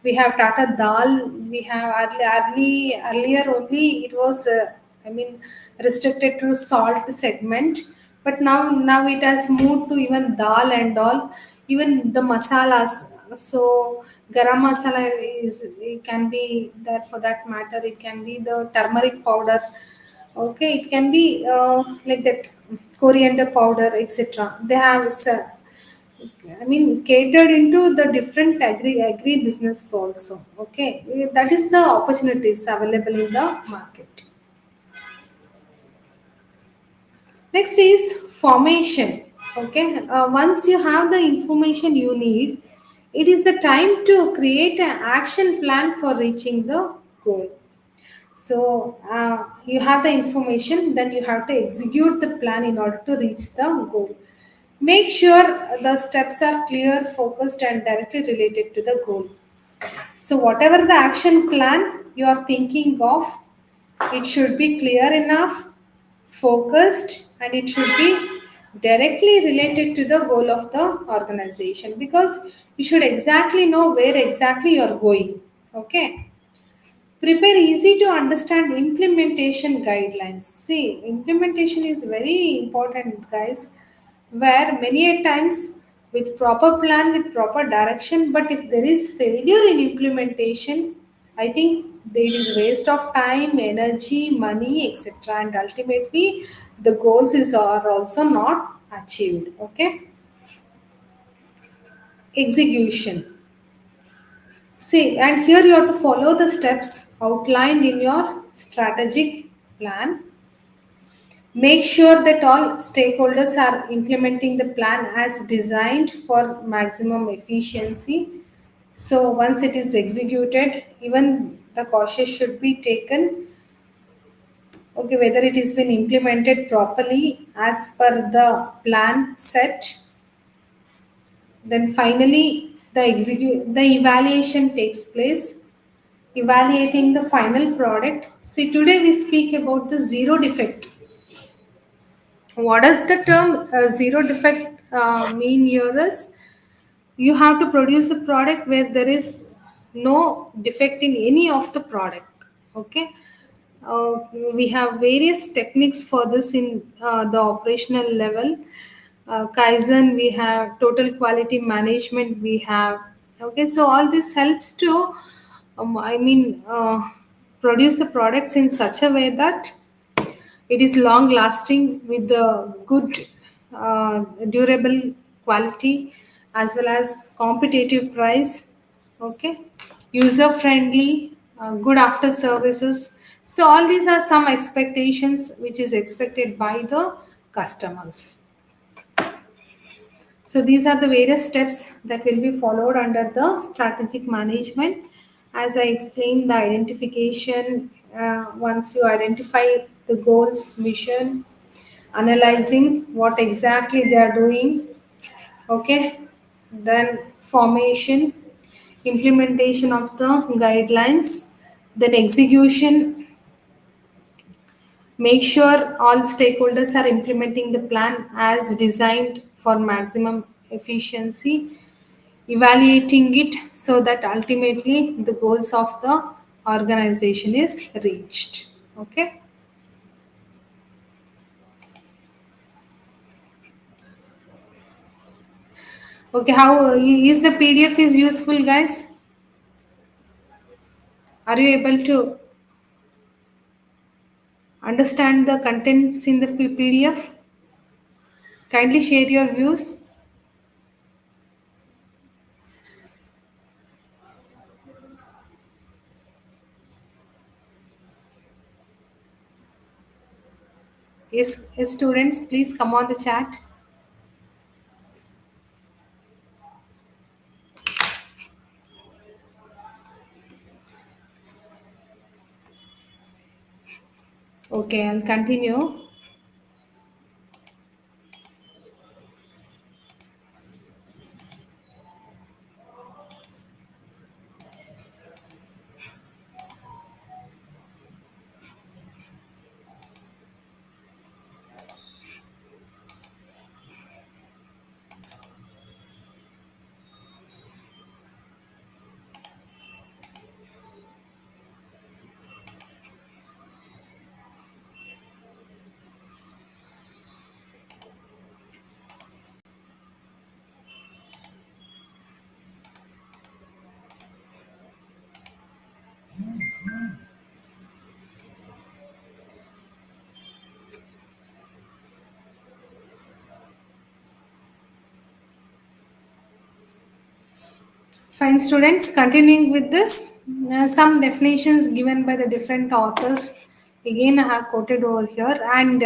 Tata Dal, we have earlier only it was I mean restricted to salt segment, but now it has moved to even dal and all, even the masalas. So garam masala is, it can be there for that matter. It can be the turmeric powder. Okay, it can be like that, coriander powder, etc. They have I mean, catered into the different agri business also. Okay, that is the opportunities available in the market. Next is formation. Okay, once you have the information you need, it is the time to create an action plan for reaching the goal. So you have the information, then you have to execute the plan in order to reach the goal. Make sure the steps are clear, focused, and directly related to the goal. So, whatever the action plan you are thinking of, it should be clear enough, focused, and it should be directly related to the goal of the organization, because you should exactly know where exactly you are going. Okay. Prepare easy to understand implementation guidelines. See, implementation is very important, guys, where many a times with proper plan, with proper direction. But if there is failure in implementation, I think there is waste of time, energy, money, etc. And ultimately, the goals are also not achieved. Okay, execution. See, and here you have to follow the steps outlined in your strategic plan. Make sure that all stakeholders are implementing the plan as designed for maximum efficiency. So, once it is executed, even the cautious should be taken. Okay, whether it has been implemented properly as per the plan set. Then finally, the evaluation takes place, evaluating the final product. See, today we speak about the zero defect. What does the term zero defect mean here is you have to produce a product where there is no defect in any of the product. Okay, uh, we have various techniques for this in the operational level. Kaizen, we have total quality management, we have. Okay, so all this helps to I mean produce the products in such a way that it is long lasting with the good, durable quality as well as competitive price. Okay, user friendly, good after services. So all these are some expectations which is expected by the customers. So these are the various steps that will be followed under the strategic management. As I explained, the identification, once you identify the goals, mission, analyzing what exactly they are doing, okay, then formation, implementation of the guidelines, then execution. Make sure all stakeholders are implementing the plan as designed for maximum efficiency, evaluating it so that ultimately the goals of the organization is reached. Okay. Okay, how is the PDF is useful, guys? Are you able to understand the contents in the PDF? Kindly share your views. Yes, students, please come on the chat. Okay, I'll continue. Fine, students, continuing with this, some definitions given by the different authors. Again, I have quoted over here, and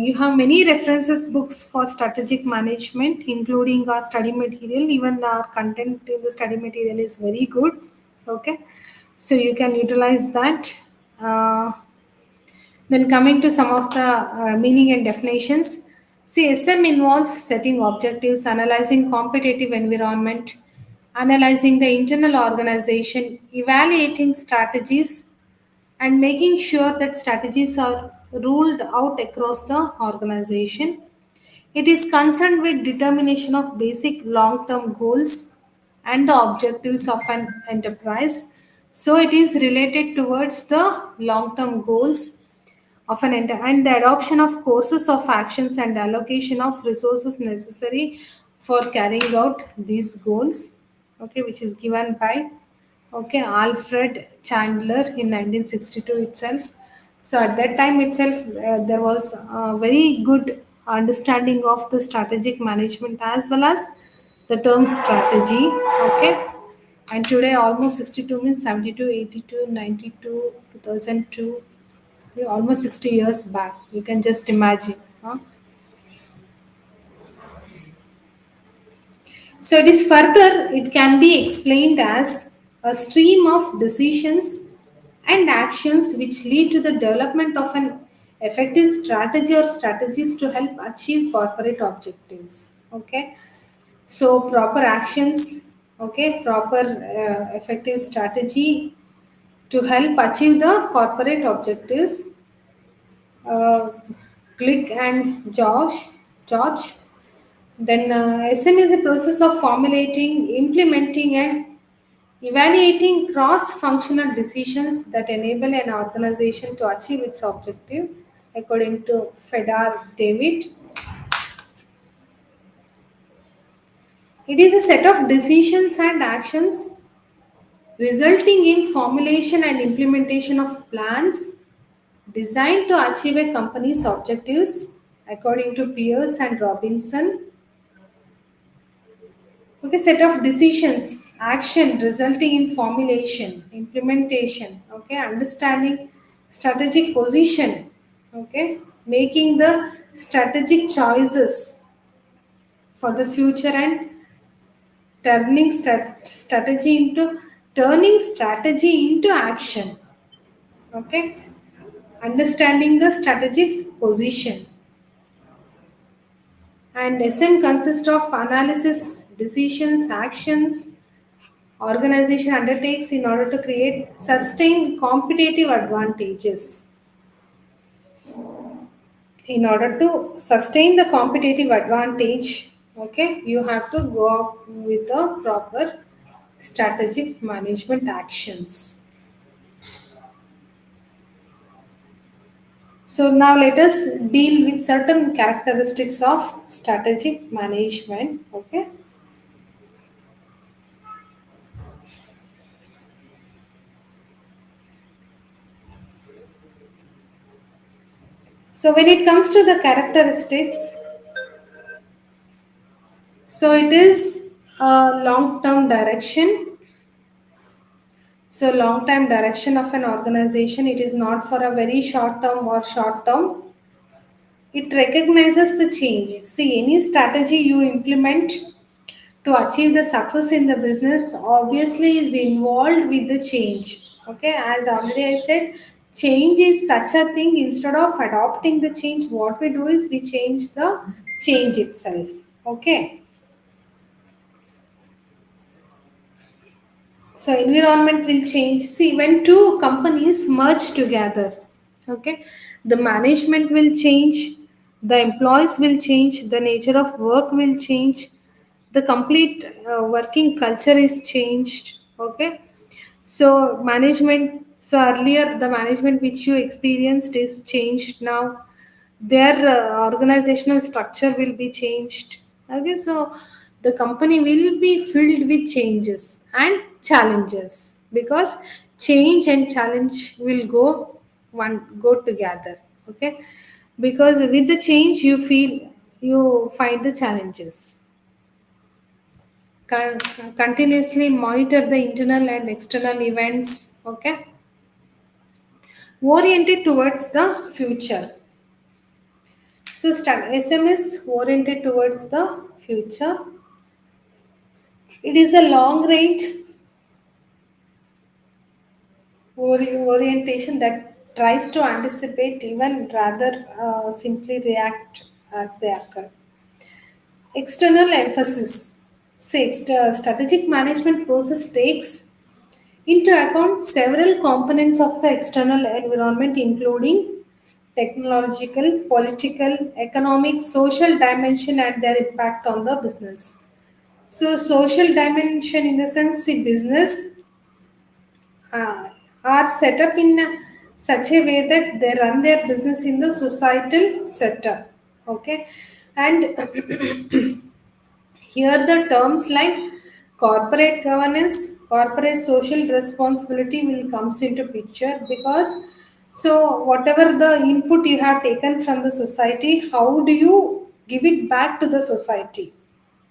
you have many references books for strategic management, including our study material. Even our content in the study material is very good. Okay, so you can utilize that. Uh, then coming to some of the meaning and definitions. See, SM involves setting objectives, analyzing competitive environment, analyzing the internal organization, evaluating strategies, and making sure that strategies are ruled out across the organization. It is concerned with determination of basic long-term goals and the objectives of an enterprise. So it is related towards the long-term goals of and the adoption of courses of actions and allocation of resources necessary for carrying out these goals, okay, which is given by, okay, Alfred Chandler in 1962 itself. So at that time itself, there was a very good understanding of the strategic management as well as the term strategy, okay. And today almost 62 means 72, 82, 92, 2002, almost 60 years back. You can just imagine. Huh? So it is further, it can be explained as a stream of decisions and actions which lead to the development of an effective strategy or strategies to help achieve corporate objectives. Okay. So proper actions, okay, proper effective strategy to help achieve the corporate objectives. Click and George. Then SM is a process of formulating, implementing, and evaluating cross-functional decisions that enable an organization to achieve its objective. According to Fedor David, it is a set of decisions and actions resulting in formulation and implementation of plans designed to achieve a company's objectives. According to Pierce and Robinson, okay, set of decisions, action resulting in formulation, implementation, okay, understanding strategic position, okay, making the strategic choices for the future and turning strategy into turning strategy into action, okay, understanding the strategic position. And SM consists of analysis, decisions, actions, organization undertakes in order to create sustained competitive advantages. In order to sustain the competitive advantage, okay, you have to go up with the proper strategic management actions. So now let us deal with certain characteristics of strategic management, okay. So when it comes to the characteristics, so it is a long term direction. So long time direction of an organization, it is not for a very short term or short term. It recognizes the change. See, any strategy you implement to achieve the success in the business obviously is involved with the change. Okay, as already I said, change is such a thing. Instead of adopting the change, what we do is we change the change itself. Okay. So environment will change. See, when two companies merge together, okay, the management will change, the employees will change, the nature of work will change, the complete working culture is changed. Okay, so management. So earlier the management which you experienced is changed now. Their organizational structure will be changed. Okay, so the company will be filled with changes and challenges because change and challenge will go together. Okay, because with the change you find the challenges. Continuously monitor the internal and external events. Okay, oriented towards the future. So SM is oriented towards the future. It is a long range orientation that tries to anticipate even rather simply react as they occur. External emphasis. Say, strategic management process takes into account several components of the external environment, including technological, political, economic, social dimension and their impact on the business. So, social dimension in the sense, see, business uh, are set up in such a way that they run their business in the societal setup. Okay, and Here, the terms like corporate governance, corporate social responsibility will comes into picture because so whatever the input you have taken from the society, how do you give it back to the society?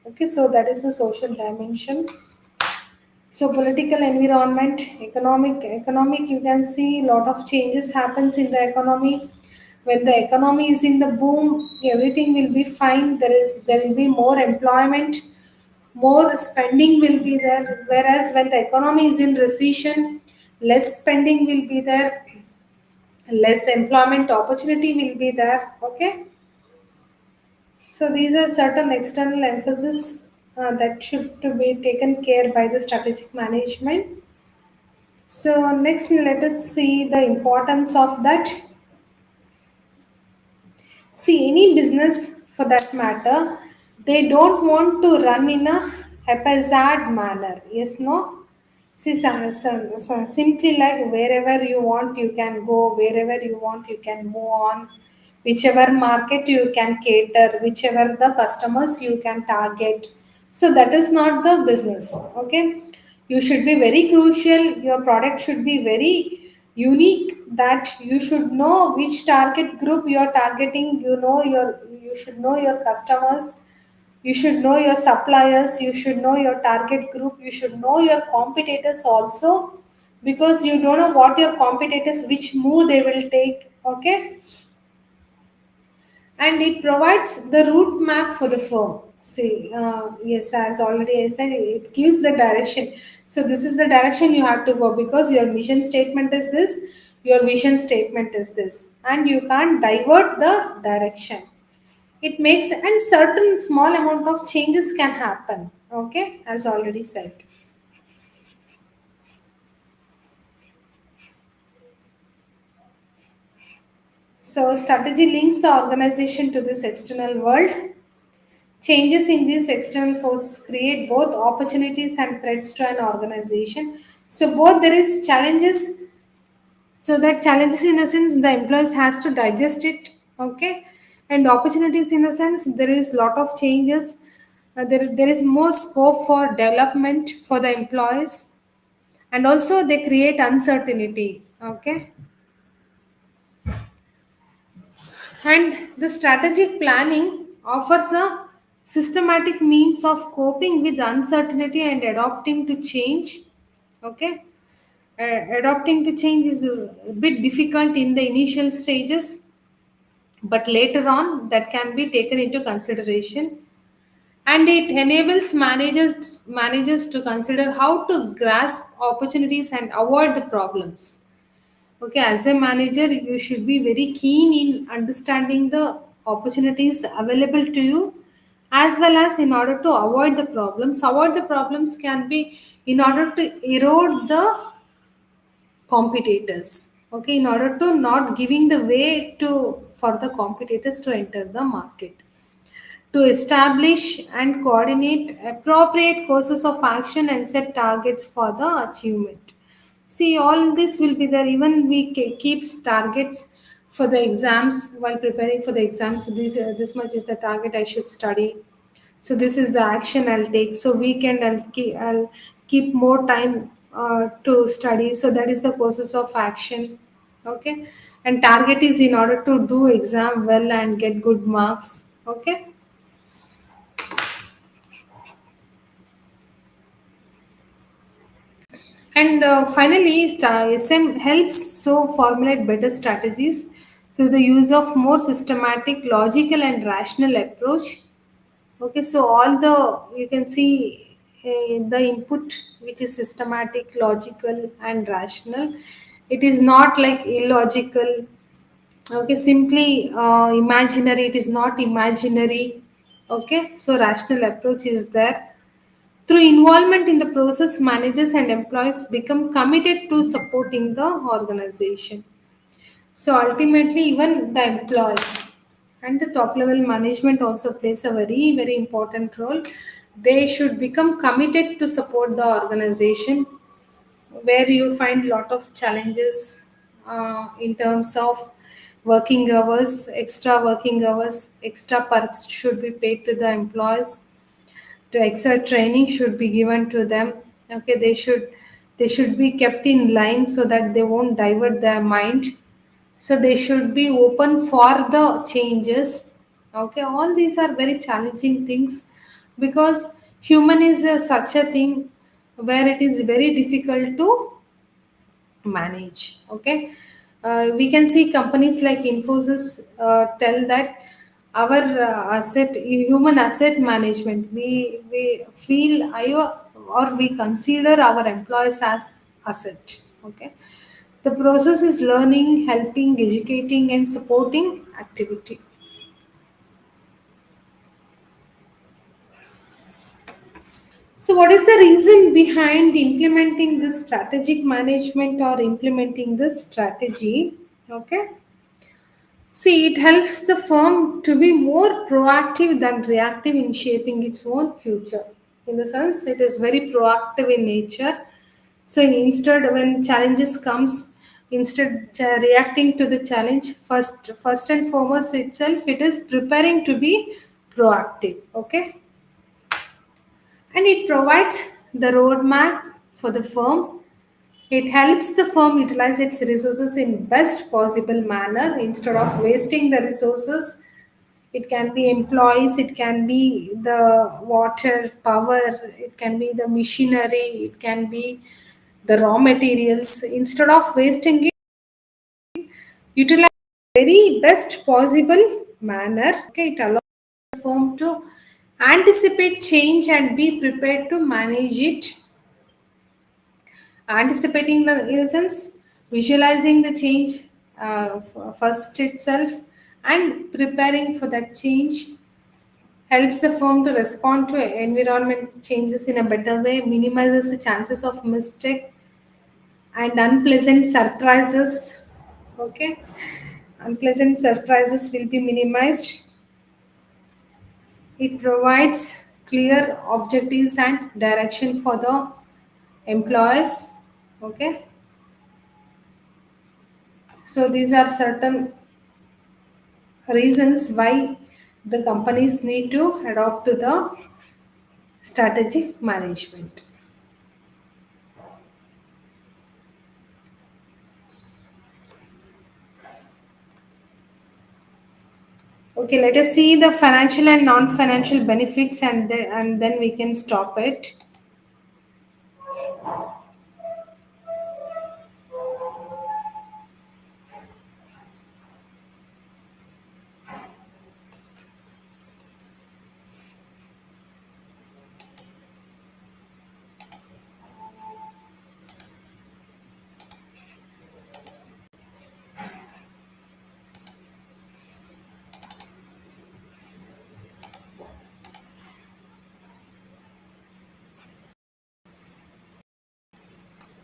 Okay, so that is the social dimension. So political environment, economic, you can see a lot of changes happens in the economy. When the economy is in the boom, everything will be fine. There will be more employment, more spending will be there. Whereas when the economy is in recession, less spending will be there, less employment opportunity will be there. Okay, so these are certain external emphasis that should to be taken care by the strategic management. So next, let us see the importance of that. See, any business for that matter, they don't want to run in a haphazard manner. Yes, no. See, simply like wherever you want, you can go. Wherever you want, you can move on. Whichever market you can cater, whichever the customers you can target. So that is not the business. Okay, you should be very crucial. Your product should be very unique. That you should know which target group you are targeting. You should know your customers, you should know your suppliers, you should know your target group, you should know your competitors also, because you don't know what your competitors, which move they will take. Okay, and it provides the route map for the firm. See, yes, as already I said, it gives the direction. So this is the direction you have to go, because your mission statement is this, your vision statement is this, and you can't divert the direction. It makes, and certain small amount of changes can happen. Okay, as already said. So strategy links the organization to this external world. Changes in these external forces create both opportunities and threats to an organization. So both there is challenges. So that challenges in a sense the employees has to digest it. Okay, and opportunities in a sense there is lot of changes. There is more scope for development for the employees, and also they create uncertainty. Okay, and the strategic planning offers a systematic means of coping with uncertainty and adapting to change. Okay, adapting to change is a bit difficult in the initial stages, but later on that can be taken into consideration, and it enables managers to consider how to grasp opportunities and avoid the problems. Okay, as a manager, you should be very keen in understanding the opportunities available to you, as well as in order to avoid the problems. Avoid the problems can be in order to erode the competitors. Okay, in order to not giving the way to for the competitors to enter the market, to establish and coordinate appropriate courses of action and set targets for the achievement. See, all this will be there. Even we keeps targets for the exams while preparing for the exams. So this much is the target I should study. So this is the action I'll take. So weekend I'll keep more time to study. So that is the courses of action. Okay, and target is in order to do exam well and get good marks. Okay. And finally, SM helps so formulate better strategies through the use of more systematic, logical, and rational approach. Okay, so all the you can see the input which is systematic, logical, and rational. It is not like illogical. Okay, simply imaginary. It is not imaginary. Okay, so rational approach is there. Through involvement in the process, managers and employees become committed to supporting the organization. So ultimately, even the employees and the top level management also plays a very, very important role. They should become committed to support the organization, where you find lot of challenges in terms of working hours, extra working hours, extra perks should be paid to the employees. The extra training should be given to them. Okay, they should be kept in line so that they won't divert their mind. So they should be open for the changes. Okay, all these are very challenging things, because human is such a thing where it is very difficult to manage. Okay, we can see companies like Infosys tell that our asset human asset management, we feel or we consider our employees as asset. Okay, the process is learning, helping, educating, and supporting activity. So what is the reason behind implementing this strategic management or implementing this strategy? Okay, see, it helps the firm to be more proactive than reactive in shaping its own future. In the sense, it is very proactive in nature. So instead, when challenges comes, instead reacting to the challenge, first and foremost itself, it is preparing to be proactive. Okay, and it provides the roadmap for the firm. It helps the firm utilize its resources in best possible manner instead of wasting the resources. It can be employees, it can be the water, power, it can be the machinery, it can be the raw materials. Instead of wasting it, utilize very best possible manner. Okay, it allows the firm to anticipate change and be prepared to manage it. Anticipating the innocence, visualizing the change first itself, and preparing for that change helps the firm to respond to environment changes in a better way, minimizes the chances of mistake and unpleasant surprises. Okay, unpleasant surprises will be minimized. It provides clear objectives and direction for the employees. Okay, so these are certain reasons why the companies need to adopt to the strategic management. Okay, let us see the financial and non-financial benefits, and then we can stop it.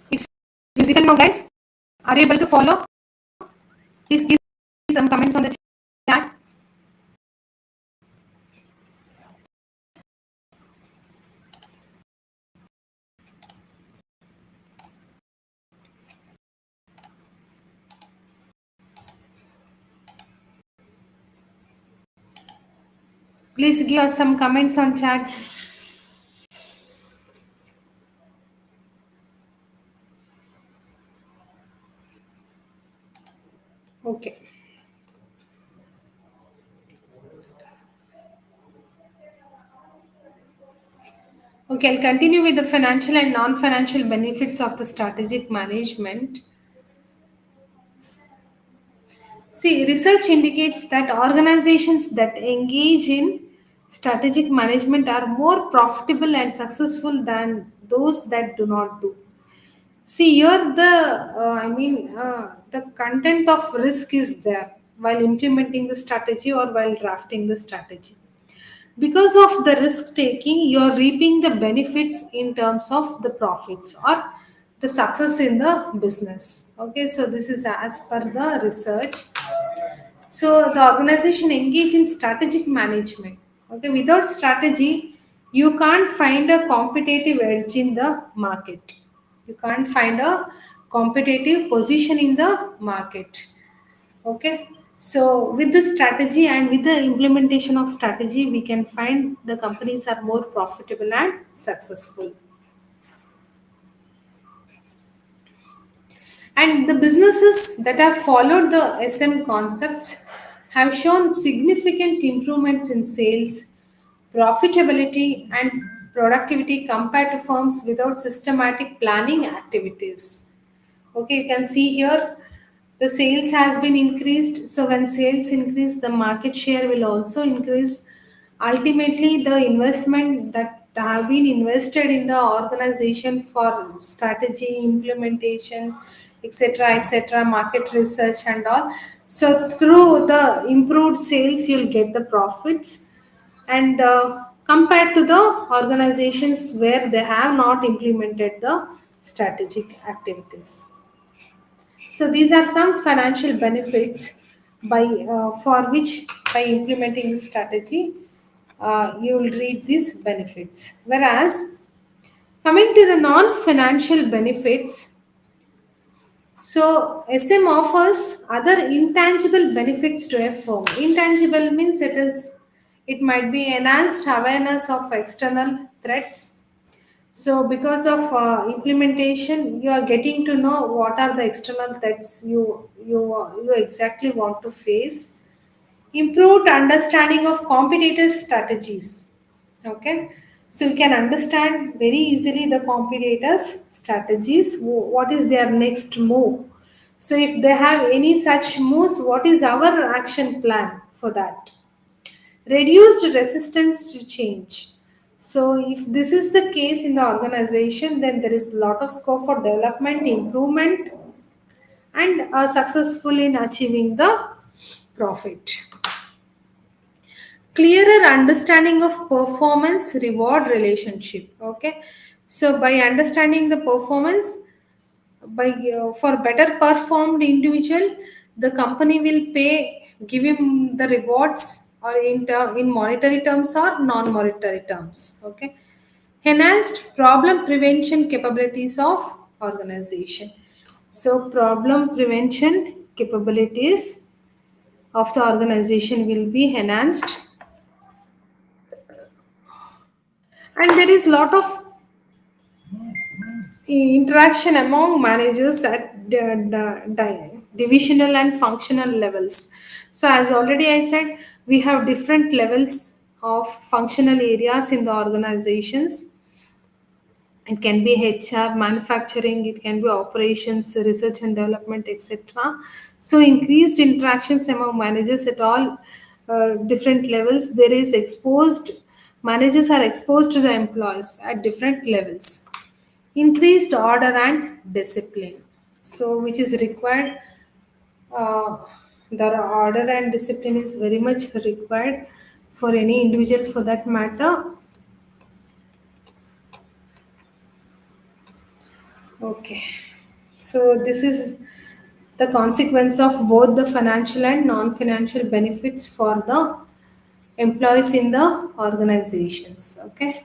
It's visible now, guys. Are you able to follow? Please give some comments on the chat. Please give us some comments on chat. Okay. Okay, I'll continue with the financial and non-financial benefits of the strategic management. See, research indicates that organizations that engage in strategic management are more profitable and successful than those that do not do. See, here the content of risk is there while implementing the strategy or while drafting the strategy. Because of the risk taking, you're reaping the benefits in terms of the profits or the success in the business. Okay, so this is as per the research. So the organization engage in strategic management. Okay, without strategy, you can't find a competitive edge in the market. You can't find a competitive position in the market. Okay. So with the strategy and with the implementation of strategy, we can find the companies are more profitable and successful. And the businesses that have followed the SM concepts have shown significant improvements in sales, profitability, and productivity compared to firms without systematic planning activities. Okay, you can see here the sales has been increased. So when sales increase, the market share will also increase. Ultimately, the investment that have been invested in the organization for strategy, implementation, etc., market research and all. So through the improved sales, you'll get the profits, and compared to the organizations where they have not implemented the strategic activities. So these are some financial benefits by for which by implementing this strategy, you will reap these benefits. Whereas coming to the non-financial benefits, so SM offers other intangible benefits to a firm. Intangible means it might be enhanced awareness of external threats. So, because of implementation, you are getting to know what are the external threats you exactly want to face. Improved understanding of competitor strategies. Okay, so you can understand very easily the competitors' strategies. What is their next move? So, if they have any such moves, what is our action plan for that? Reduced resistance to change. So if this is the case in the organization, then there is a lot of scope for development, improvement, and successful in achieving the profit. Clearer understanding of performance reward relationship. Okay, so by understanding the performance, by for better performed individual, the company will pay, give him the rewards, or in monetary terms or non-monetary terms. Okay, enhanced problem prevention capabilities of organization. So problem prevention capabilities of the organization will be enhanced, and there is lot of interaction among managers at divisional and functional levels. So, as already I said, we have different levels of functional areas in the organizations. It can be HR, manufacturing, it can be operations, research and development, etc. So, increased interactions among managers at all different levels. There is exposed, managers are exposed to the employees at different levels. Increased order and discipline, so which is required. uh, the order and discipline is very much required for any individual for that matter. Okay, so this is the consequence of both the financial and non-financial benefits for the employees in the organizations. Okay.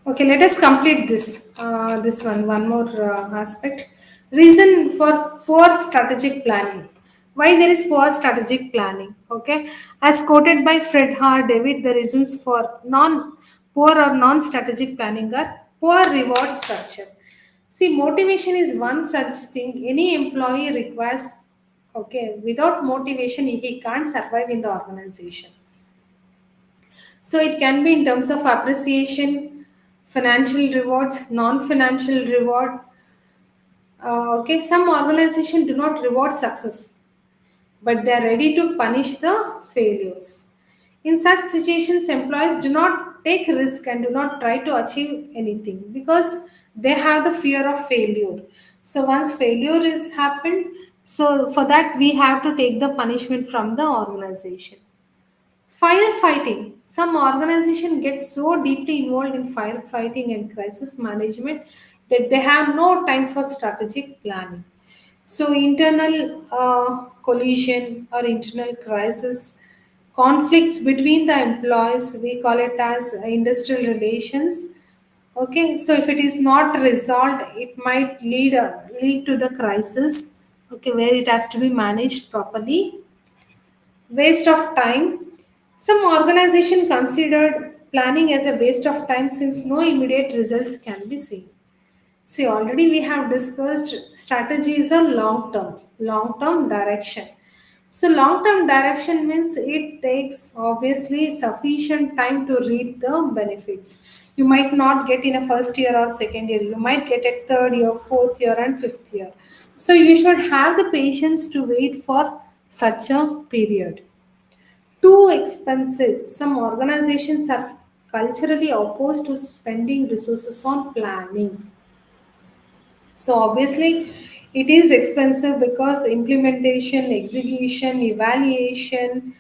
Okay, let us complete this one more aspect. Reason for poor strategic planning. Why there is poor strategic planning? Okay, as quoted by Fred R. David, the reasons for poor or non-strategic planning are poor reward structure. See, motivation is one such thing. Any employee requires. Okay, without motivation, he can't survive in the organization. So it can be in terms of appreciation, financial rewards, non-financial reward. Okay, some organization do not reward success, but they are ready to punish the failures. In such situations, employees do not take risk and do not try to achieve anything because they have the fear of failure. So once failure is happened, so for that we have to take the punishment from the organization. Firefighting. Some organization get so deeply involved in firefighting and crisis management that they have no time for strategic planning. So, internal collision or internal crisis, conflicts between the employees, we call it as industrial relations. Okay, so if it is not resolved, it might lead to the crisis, okay, where it has to be managed properly. Waste of time. Some organization considered planning as a waste of time since no immediate results can be seen. See, already we have discussed strategy is a long term direction. So, long term direction means it takes obviously sufficient time to reap the benefits. You might not get in a first year or second year, you might get at third year, fourth year, and fifth year. So, you should have the patience to wait for such a period. Too expensive. Some organizations are culturally opposed to spending resources on planning. So obviously, it is expensive because implementation, execution, evaluation,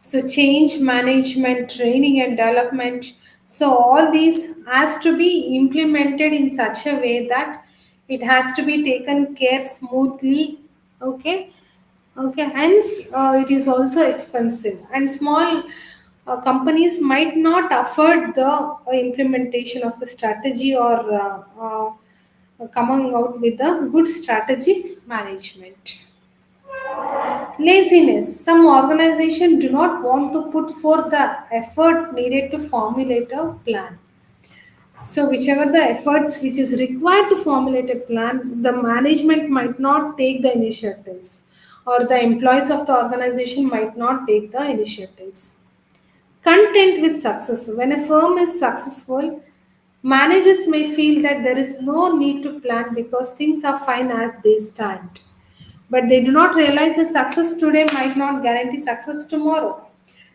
so change management, training and development. So all these has to be implemented in such a way that it has to be taken care smoothly. Okay, okay. Hence, it is also expensive, and small companies might not afford the implementation of the strategy or coming out with a good strategy management. Laziness. Some organizations do not want to put forth the effort needed to formulate a plan. So, whichever the efforts which is required to formulate a plan, the management might not take the initiatives, or the employees of the organization might not take the initiatives. Content with success. When a firm is successful, managers may feel that there is no need to plan because things are fine as they stand. But they do not realize the success today might not guarantee success tomorrow.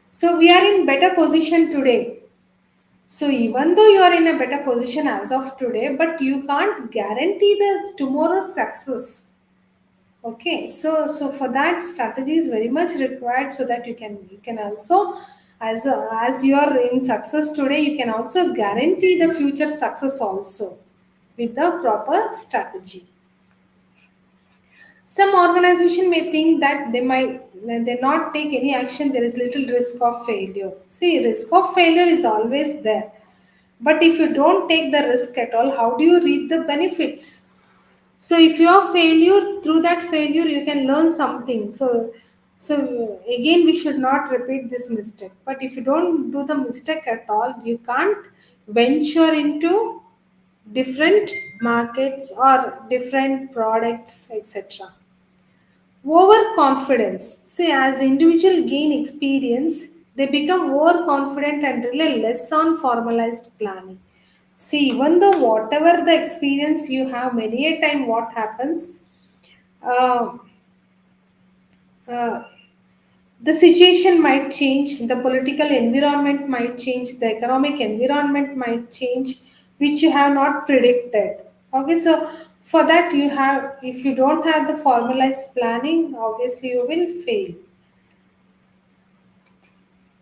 So we are in better position today. So even though you are in a better position as of today, but you can't guarantee the tomorrow's success. Okay, so for that strategy is very much required so that you can also, as you are in success today, you can also guarantee the future success also with the proper strategy. Some organization may think that they not take any action, there is little risk of failure. See, risk of failure is always there. But if you don't take the risk at all, how do you reap the benefits? So if you are failure, through that failure you can learn something. So again we should not repeat this mistake. But if you don't do the mistake at all, you can't venture into different markets or different products, etc. Overconfidence. See, as individual gain experience, they become overconfident and rely less on formalized planning. See, even though whatever the experience you have, many a time what happens, uh, uh, the situation might change, the political environment might change, the economic environment might change, which you have not predicted. Okay, so for that you have, if you don't have the formalized planning, obviously you will fail.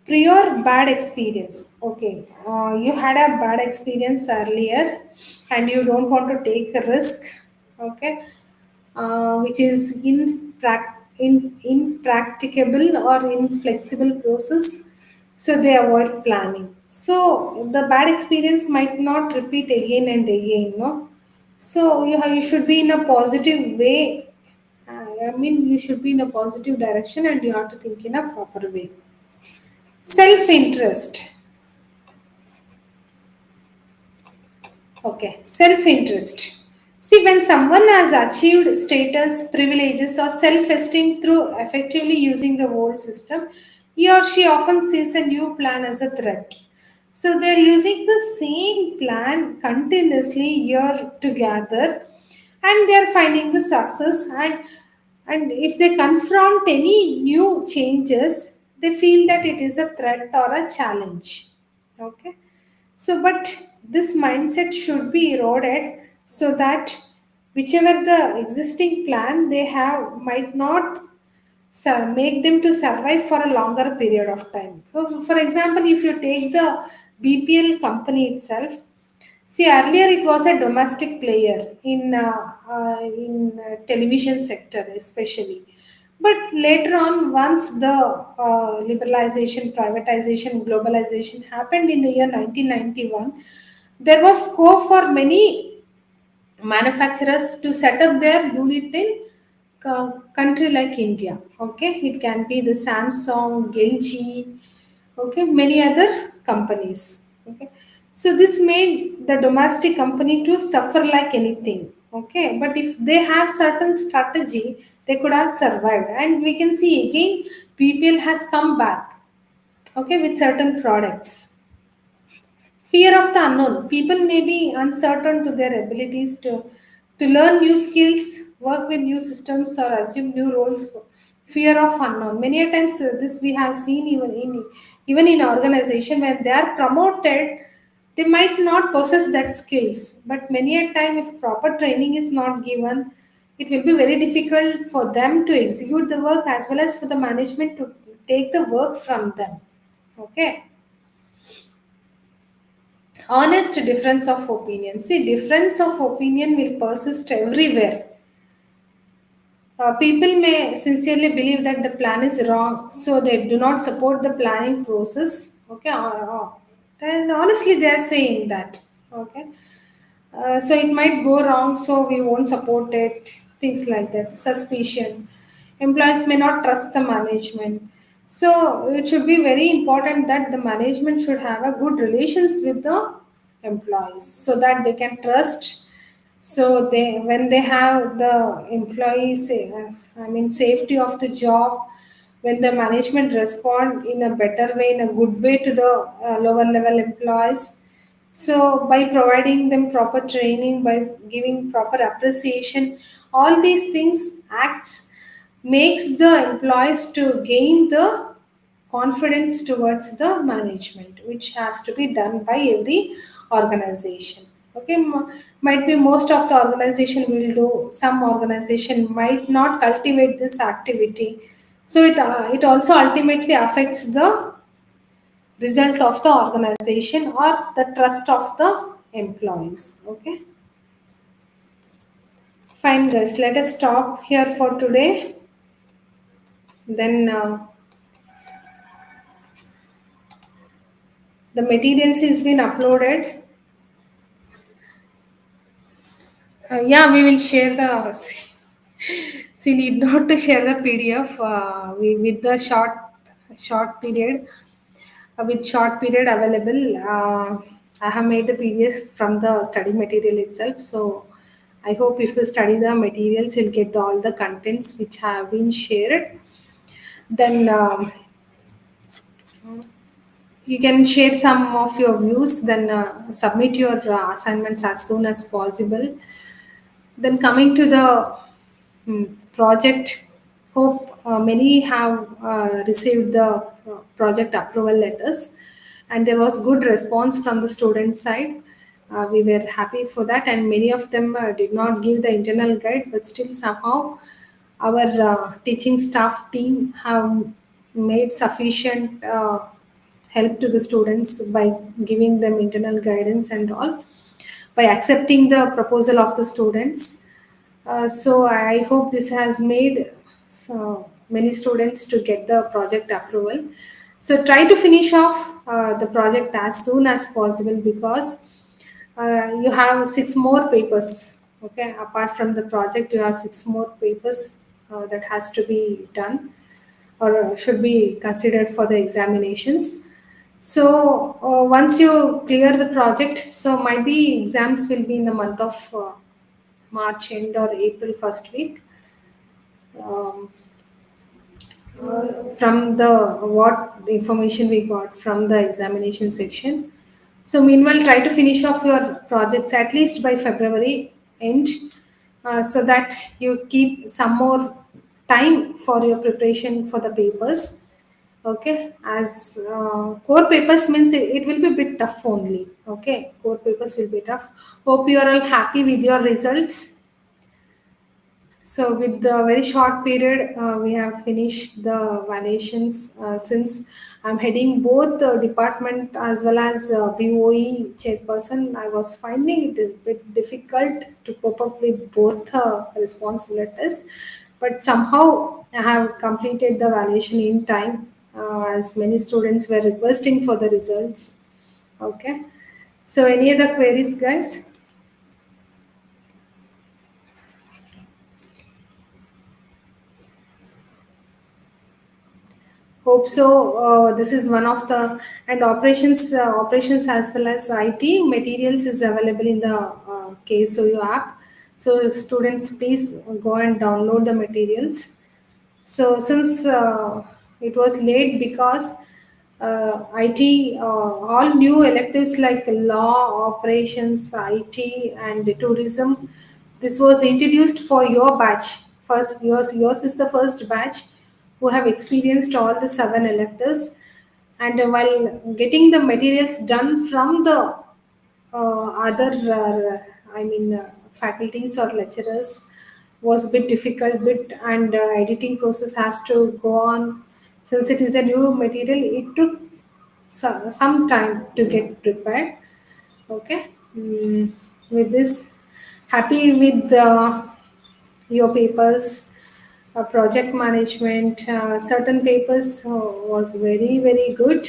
Prior bad experience. Okay, you had a bad experience earlier, and you don't want to take a risk. Okay, which is impracticable or inflexible process. So they avoid planning. So the bad experience might not repeat again and again. No, so you should be in a positive way. I mean, you should be in a positive direction, and you have to think in a proper way. Self interest. Okay, self interest. See, when someone has achieved status, privileges, or self esteem through effectively using the old system, he or she often sees a new plan as a threat. So they're using the same plan continuously year together, and they're finding the success. And if they confront any new changes, they feel that it is a threat or a challenge. Okay, so, but this mindset should be eroded so that whichever the existing plan they have might not make them to survive for a longer period of time. For example, if you take the BPL company itself, see, earlier it was a domestic player in television sector especially, but later on, once the liberalization, privatization, globalization happened in the year 1991, There was scope for many manufacturers to set up their unit in country like India. Okay, it can be the Samsung, LG, okay, many other companies. Okay, so this made the domestic company to suffer like anything. Okay, but if they have certain strategy, they could have survived, and we can see again PPL has come back. Okay, with certain products. Fear of the unknown. People may be uncertain to their abilities to learn new skills, work with new systems, or assume new roles. Fear of unknown. Many a times this we have seen even in organization when they are promoted, they might not possess that skills. But many a time, if proper training is not given, it will be very difficult for them to execute the work as well as for the management to take the work from them. Okay. Honest difference of opinion. See, difference of opinion will persist everywhere. People may sincerely believe that the plan is wrong, so they do not support the planning process. Okay, and honestly, they are saying that. Okay, so it might go wrong, so we won't support it. Things like that. Suspicion. Employees may not trust the management. So it should be very important that the management should have a good relations with the employees so that they can trust. So they when they have the employees, I mean safety of the job, when the management respond in a better way, in a good way to the lower level employees, so by providing them proper training, by giving proper appreciation, all these things acts makes the employees to gain the confidence towards the management, which has to be done by every organization. Okay, might be most of the organization will do. Some organization might not cultivate this activity, so it also ultimately affects the result of the organization or the trust of the employees. Okay, fine, guys. Let us stop here for today. Then the materials is been uploaded. Yeah, we will share the. See, need not to share the PDF. With the short period, with short period available. I have made the PDF from the study material itself. So I hope if you study the materials, you'll get all the contents which have been shared. Then you can share some of your views. Then submit your assignments as soon as possible. Then coming to the project, hope many have received the project approval letters, and there was good response from the student side. We were happy for that, and many of them did not give the internal guide, but still somehow our teaching staff team have made sufficient help to the students by giving them internal guidance and all, by accepting the proposal of the students. So I hope this has made so many students to get the project approval. So try to finish off the project as soon as possible, because you have six more papers. Okay, apart from the project, you have six more papers that has to be done or should be considered for the examinations. So once you clear the project, so might be exams will be in the month of March end or April first week. Um, from the what information we got from the examination section. So meanwhile, try to finish off your projects at least by February end, so that you keep some more time for your preparation for the papers. Okay, as core papers means it will be a bit tough only. Okay, core papers will be tough. Hope you are all happy with your results. So with the very short period, we have finished the validations. Since I'm heading both the department as well as BOE chairperson, I was finding it is a bit difficult to cope up with both responsibilities. But somehow I have completed the validation in time, as many students were requesting for the results. Okay. So any other queries, guys? Hope so. This is one of the, and operations as well as IT materials is available in the KSOU app. So students, please go and download the materials. So since it was late because IT, all new electives like law, operations, IT, and tourism, this was introduced for your batch. First, yours is the first batch who have experienced all the seven electives. And while getting the materials done from the other, faculties or lecturers was a bit difficult, bit, and editing process has to go on. Since it is a new material, it took some time to get prepared. Okay. With this, happy with your papers, project management, certain papers was very, very good.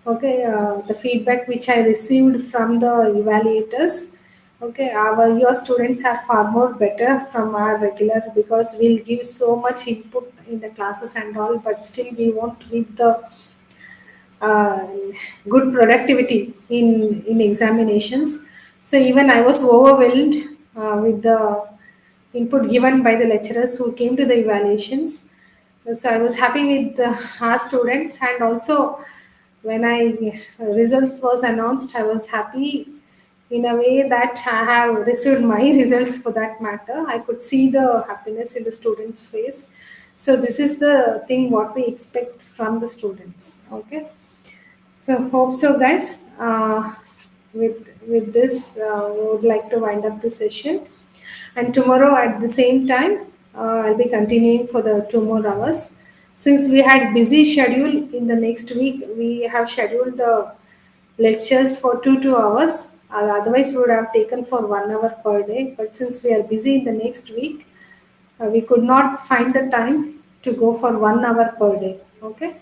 Okay, the feedback which I received from the evaluators. Okay, your students are far more better from our regular, because we'll give so much input in the classes and all, but still we won't reap the uh, good productivity in examinations. So even I was overwhelmed with the input given by the lecturers who came to the evaluations. So I was happy with our students, and also when I results was announced, I was happy in a way that I have received my results for that matter. I could see the happiness in the students' face. So this is the thing what we expect from the students. Okay. So hope so, guys. With this, we would like to wind up the session, and tomorrow at the same time, I'll be continuing for the 2 more hours. Since we had busy schedule in the next week, we have scheduled the lectures for 2 2 hours. Otherwise, we would have taken for 1 hour per day. But since we are busy in the next week, we could not find the time to go for 1 hour per day. Okay,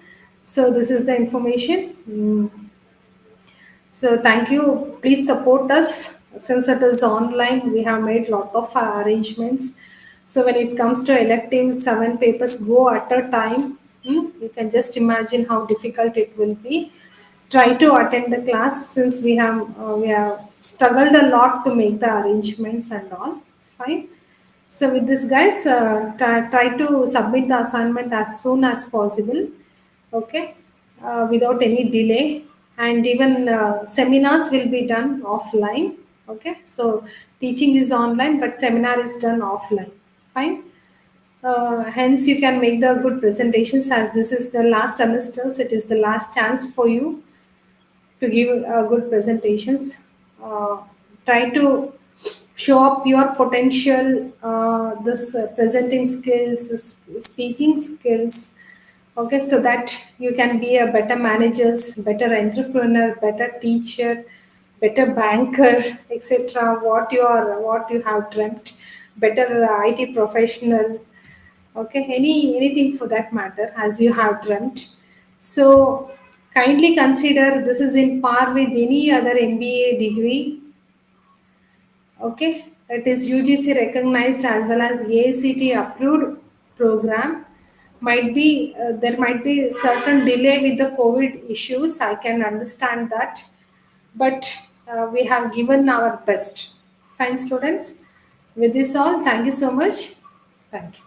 so this is the information. So thank you. Please support us. Since it is online, we have made lot of arrangements. So when it comes to electives, 7 papers go at a time. You can just imagine how difficult it will be. Try to attend the class, since we have struggled a lot to make the arrangements and all. Fine. So with this, guys, try to submit the assignment as soon as possible. Okay, without any delay. And even seminars will be done offline. Okay, so teaching is online, but seminar is done offline. Fine. Hence, you can make the good presentations, as this is the last semester. So it is the last chance for you to give good presentations. Try to show up your potential, this presenting skills, speaking skills. Okay, so that you can be a better manager, better entrepreneur, better teacher, better banker, etc. What you have dreamt, better IT professional. Okay, anything for that matter, as you have dreamt. So kindly consider this is in par with any other MBA degree. Okay, it is UGC recognized as well as AICT approved program. Might be there might be certain delay with the COVID issues. I can understand that, but we have given our best. Fine, students. With this all, thank you so much. Thank you.